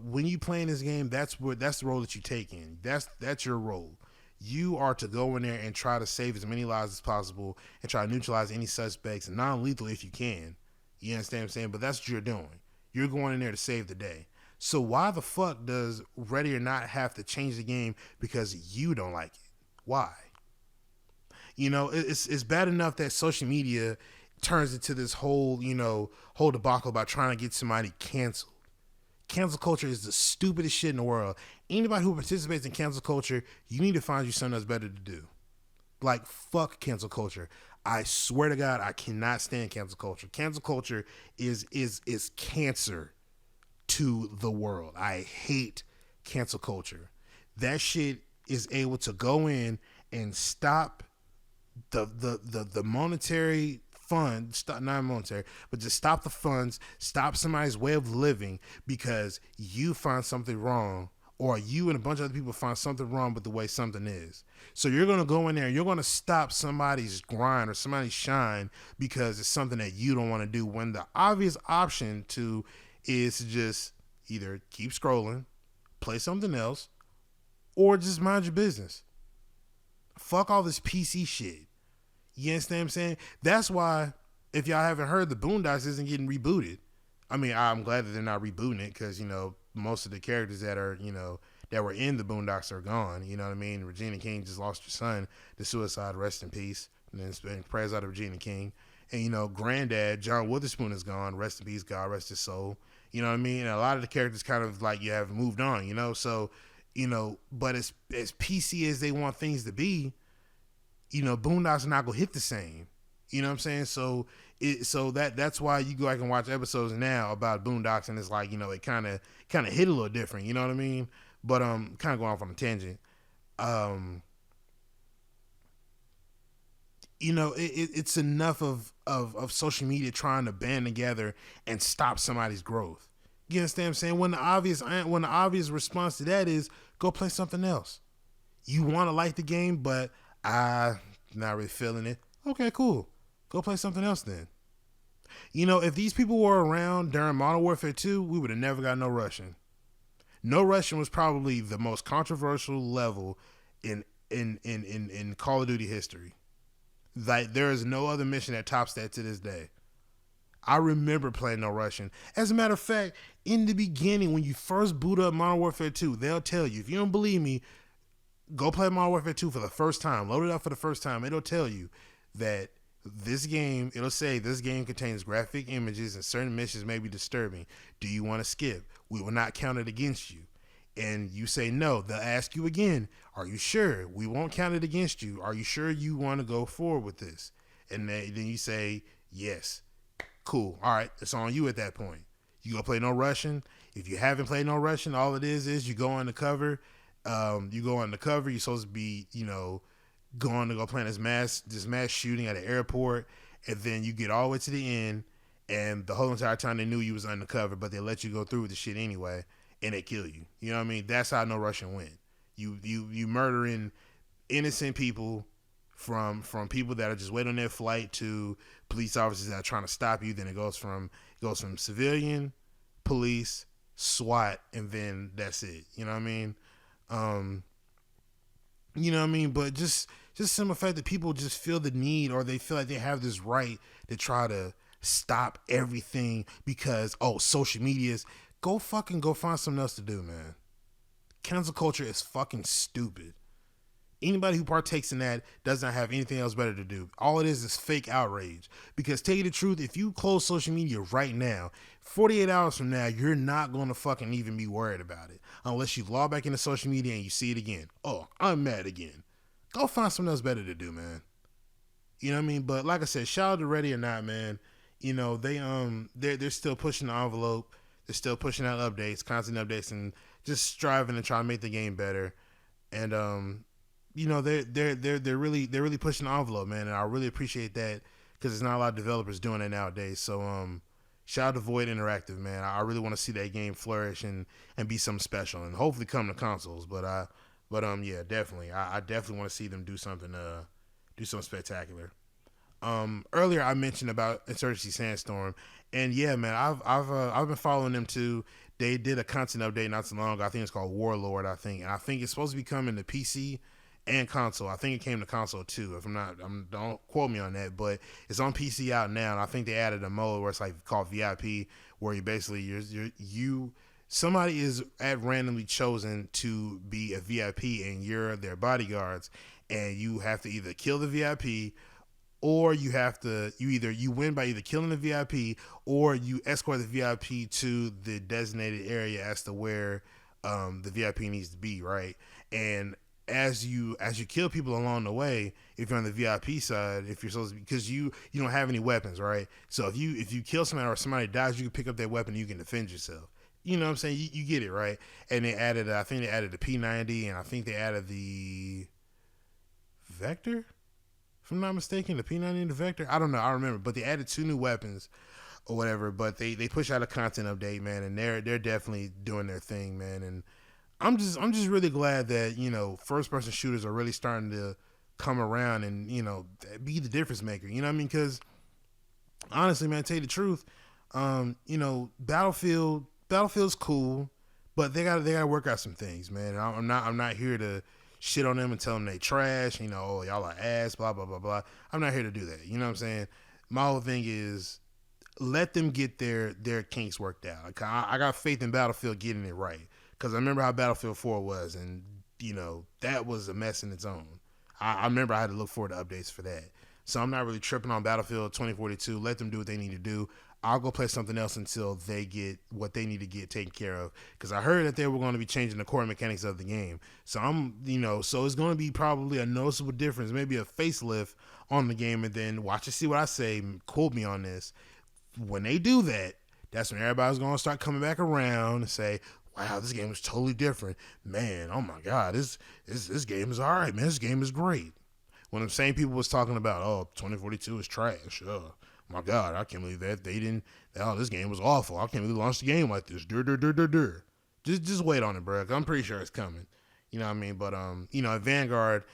when you play in this game, that's the role that you take in. That's your role. You are to go in there and try to save as many lives as possible and try to neutralize any suspects, non-lethal if you can. You understand what I'm saying? But that's what you're doing. You're going in there to save the day. So why the fuck does Ready or Not have to change the game because you don't like it? Why? It's bad enough that social media turns into this whole debacle about trying to get somebody canceled. Cancel culture is the stupidest shit in the world. Anybody who participates in cancel culture, you need to find you something that's better to do. Like, fuck cancel culture. I swear to God, I cannot stand cancel culture. Cancel culture is cancer to the world. I hate cancel culture. That shit is able to go in and stop the monetary fund, not monetary, but just stop the funds, stop somebody's way of living because you find something wrong, or you and a bunch of other people find something wrong with the way something is. So you're going to go in there and you're going to stop somebody's grind or somebody's shine because it's something that you don't want to do, when the obvious option is to just either keep scrolling, play something else, or just mind your business. Fuck all this PC shit. You understand what I'm saying? That's why, if y'all haven't heard, the Boondocks isn't getting rebooted. I mean, I'm glad that they're not rebooting it because, most of the characters that are, that were in the Boondocks are gone. You know what I mean? Regina King just lost her son to suicide. Rest in peace. And then prayers out of Regina King. And, Granddad, John Witherspoon, is gone. Rest in peace. God rest his soul. You know what I mean? And a lot of the characters kind of like you have moved on, So, but as PC as they want things to be, Boondocks are not gonna hit the same. You know what I'm saying? So that's why you go back and watch episodes now about Boondocks, and it's like, it kind of hit a little different. You know what I mean? But kind of going off on a tangent. it's enough of social media trying to band together and stop somebody's growth. You understand what I'm saying? When the obvious response to that is go play something else. You want to like the game, but I not really feeling it. Okay, cool. Go play something else then. If these people were around during Modern Warfare 2, we would have never got No Russian. No Russian was probably the most controversial level in Call of Duty history. Like, there is no other mission that tops that to this day. I remember playing No Russian. As a matter of fact, in the beginning, when you first boot up Modern Warfare 2, they'll tell you, if you don't believe me, go play Modern Warfare 2 for the first time. Load it up for the first time. It'll tell you that it'll say this game contains graphic images and certain missions may be disturbing. Do you want to skip? We will not count it against you. And you say no. They'll ask you again, are you sure? We won't count it against you. Are you sure you want to go forward with this? And then you say yes. Cool. All right. It's on you at that point. You go play No Russian. If you haven't played No Russian, all it is you go undercover. You're supposed to be, going to go plan this mass shooting at an airport, and then you get all the way to the end, and the whole entire time they knew you was undercover, but they let you go through with the shit anyway, and they kill you. You know what I mean? That's how No Russian went. You murdering innocent people from people that are just waiting on their flight to police officers that are trying to stop you. Then it goes from civilian, police, SWAT, and then that's it. You know what I mean? But just some fact that people just feel the need, or they feel like they have this right to try to stop everything because social media's. Go find something else to do, man. Cancel culture is fucking stupid. Anybody who partakes in that does not have anything else better to do. All it is fake outrage. Because tell you the truth, if you close social media right now, 48 hours from now, you're not going to fucking even be worried about it. Unless you log back into social media and you see it again. Oh, I'm mad again. Go find something else better to do, man. You know what I mean? But like I said, shout out to Ready or Not, man. They're still pushing the envelope. They're still pushing out updates, constant updates, and just striving to try to make the game better. And they're really pushing the envelope, man, and I really appreciate that because there's not a lot of developers doing that nowadays. So shout out to Void Interactive, man. I really want to see that game flourish and be something special, and hopefully come to consoles. But yeah, definitely, I definitely want to see them do something spectacular. Earlier I mentioned about Insurgency Sandstorm, and yeah, man, I've been following them too. They did a content update not so long ago. I think it's called Warlord. I think it's supposed to be coming to PC and console. I think it came to console too. If I'm not, don't quote me on that, but it's on PC out now. And I think they added a mode where it's like called VIP, where you basically somebody is randomly chosen to be a VIP, and you're their bodyguards, and you have to either kill the VIP, or you win by either killing the VIP, or you escort the VIP to the designated area as to where the VIP needs to be, right? And as you kill people along the way, if you're on the VIP side, if you're supposed to be, because you don't have any weapons, right? So if you kill somebody or somebody dies, you can pick up that weapon and you can defend yourself. You know what I'm saying? You get it, right? And I think they added the P90, and I think they added the Vector, if I'm not mistaken, the P90 and the Vector. I don't know. I remember, but they added 2 new weapons or whatever. But they push out a content update, man, and they're definitely doing their thing, man. And I'm just really glad that first person shooters are really starting to come around and be the difference maker. You know what I mean? Because honestly, man, to tell you the truth, Battlefield's cool, but they gotta work out some things, man. I'm not here to shit on them and tell them they trash, oh, y'all are ass, blah, blah, blah, blah. I'm not here to do that. You know what I'm saying? My whole thing is let them get their kinks worked out. Like, I got faith in Battlefield getting it right, because I remember how Battlefield 4 was, and, that was a mess in its own. I remember I had to look forward to updates for that. So I'm not really tripping on Battlefield 2042. Let them do what they need to do. I'll go play something else until they get what they need to get taken care of. Because I heard that they were going to be changing the core mechanics of the game. So so it's going to be probably a noticeable difference, maybe a facelift on the game. And then watch and see what I say. Quote me on this. When they do that, that's when everybody's going to start coming back around and say, wow, this game is totally different. Man, oh my God, this game is all right, man. This game is great. When the same people was talking about, oh, 2042 is trash. Oh, my God, I can't believe that they didn't. Oh, this game was awful. I can't believe they launched the game like this. Just wait on it, bro. I'm pretty sure it's coming. You know what I mean? But at Vanguard,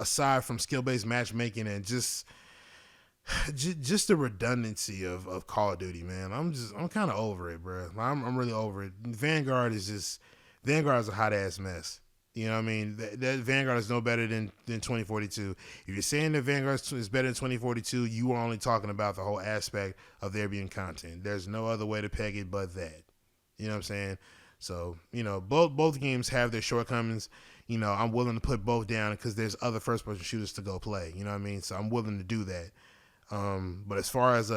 aside from skill based matchmaking and just the redundancy of Call of Duty, man, I'm kind of over it, bro. I'm really over it. Vanguard is a hot ass mess. You know what I mean? That Vanguard is no better than 2042. If you're saying that Vanguard is better than 2042, you are only talking about the whole aspect of there being content. There's no other way to peg it but that. You know what I'm saying? So, both games have their shortcomings. I'm willing to put both down because there's other first-person shooters to go play. You know what I mean? So I'm willing to do that. But as far as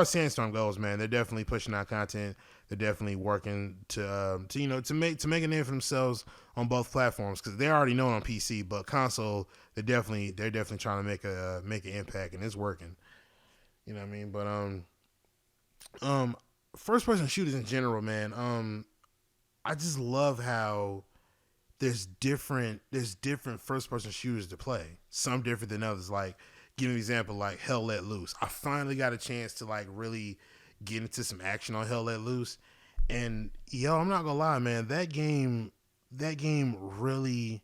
Sandstorm goes, man, they're definitely pushing out content. They're definitely working to make a name for themselves on both platforms because they're already known on PC, but console they're definitely trying to make an impact, and it's working. You know what I mean? But first person shooters in general, man. I just love how there's different first person shooters to play. Some different than others. Like, give me an example, like Hell Let Loose. I finally got a chance to like really get into some action on Hell Let Loose. And I'm not gonna lie, man, that game really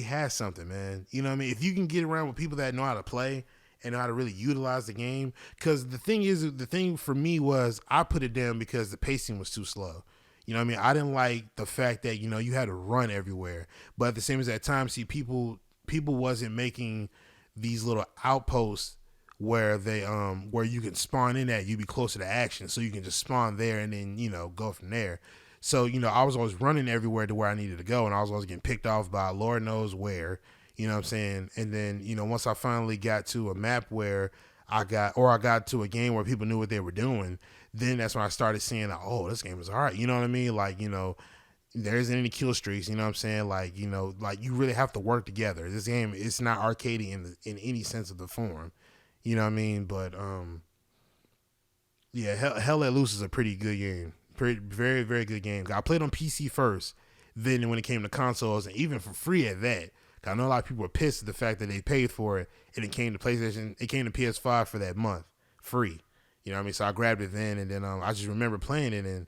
has something, man. You know what I mean? If you can get around with people that know how to play and know how to really utilize the game, because the thing for me was I put it down because the pacing was too slow. You know what I mean? I didn't like the fact that, you had to run everywhere. But at the same as that time, see, people wasn't making these little outposts where they where you can spawn in at, you be closer to action, so you can just spawn there and then go from there. So I was always running everywhere to where I needed to go, and I was always getting picked off by Lord knows where. You know what I'm saying? And then once I finally got to a map where I got to a game where people knew what they were doing, then that's when I started seeing that, oh, this game is all right. You know what I mean? Like, there isn't any kill streaks, you know what I'm saying? Like, like you really have to work together. This game, it's not arcadey in any sense of the form. You know what I mean? But yeah, Hell Let Loose is a pretty good game. Very, very good game. I played on PC first. Then when it came to consoles, and even for free at that, I know a lot of people were pissed at the fact that they paid for it, and it came to PlayStation, it came to PS5 for that month, free. You know what I mean? So I grabbed it then, and then I just remember playing it, and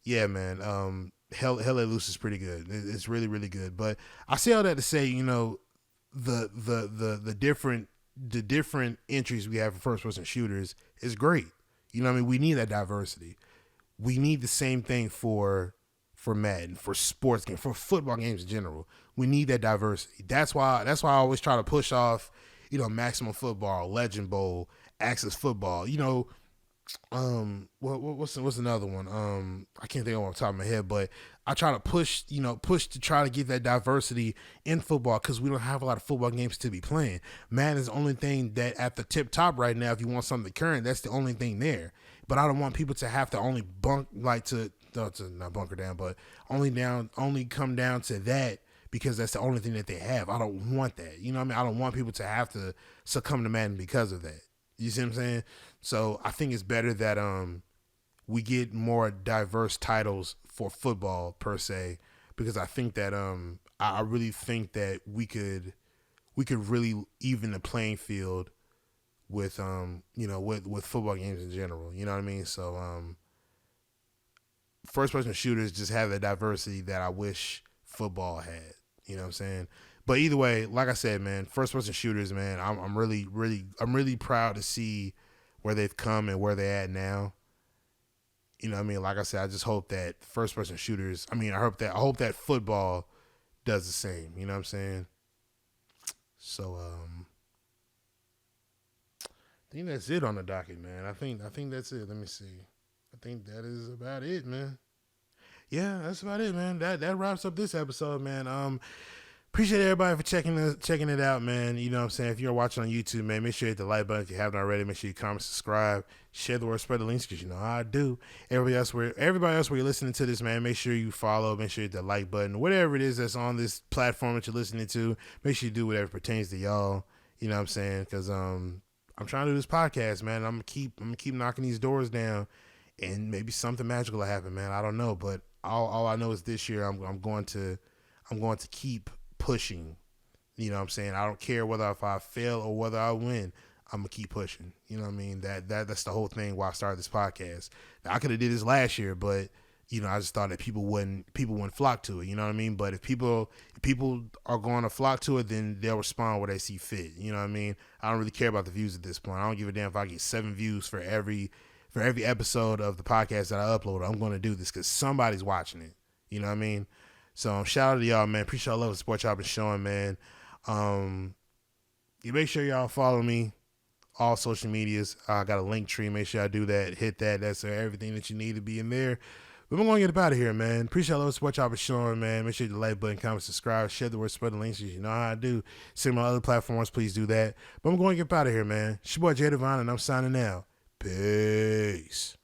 yeah, man, Hell Let Loose is pretty good. It's really, really good. But I say all that to say, the different entries we have for first person shooters is great. You know what I mean? We need that diversity. We need the same thing for Madden, for sports games, for football games in general. We need that diversity. That's why I always try to push off, Maximum Football, Legend Bowl, Access Football. What's another one? I can't think of it off the top of my head, but I try to push to try to get that diversity in football because we don't have a lot of football games to be playing. Madden is the only thing that at the tip top right now. If you want something current, that's the only thing there. But I don't want people to have to only to not bunker down, but only come down to that because that's the only thing that they have. I don't want that. You know what I mean? I don't want people to have to succumb to Madden because of that. You see what I'm saying? So I think it's better that we get more diverse titles for football per se, because I think that I really think that we could really even the playing field with with football games in general. You know what I mean? So first person shooters just have the diversity that I wish football had. You know what I'm saying? But either way, like I said, man, first person shooters, man, I'm really proud to see where they've come and where they're at now. You know what I mean? Like I said, I just hope that first person shooters, I hope that football does the same. You know what I'm saying? So I think that's it on the docket, man. I think that's it. Let me see. I think that is about it, man. Yeah, that's about it, man. That wraps up this episode, man. Appreciate everybody for checking it out, man. You know what I'm saying? If you're watching on YouTube, man, make sure you hit the like button if you haven't already. Make sure you comment, subscribe, share the word, spread the links, because you know how I do. Everybody else where you're listening to this, man, make sure you follow, make sure you hit the like button. Whatever it is that's on this platform that you're listening to, make sure you do whatever pertains to y'all. You know what I'm saying? Because I'm trying to do this podcast, man. I'm gonna keep knocking these doors down, and maybe something magical will happen, man. I don't know, but all I know is this year I'm going to keep pushing You know what I'm saying? I don't care whether if I fail or whether I win. I'm gonna keep pushing. You know what I mean? That's the whole thing why I started this podcast. Now, I could have did this last year, but I just thought that people wouldn't flock to it. You know what I mean? But if people are going to flock to it, then they'll respond where they see fit. You know what I mean? I don't really care about the views at this point. I don't give a damn if I get 7 views for every episode of the podcast that I upload. I'm going to do this because somebody's watching it. You know what I mean? So shout out to y'all, man. Appreciate all the love and support y'all been showing, man. You make sure y'all follow me, all social medias. I got a link tree. Make sure I do that. Hit that. That's everything that you need to be in there. But we're going to get up out of here, man. Appreciate all the love and support y'all been showing, man. Make sure you hit the like button, comment, subscribe, share the word, spread the links. You know how I do. Send my other platforms. Please do that. But I'm going to get up out of here, man. It's your boy, DiVine, and I'm signing out. Peace.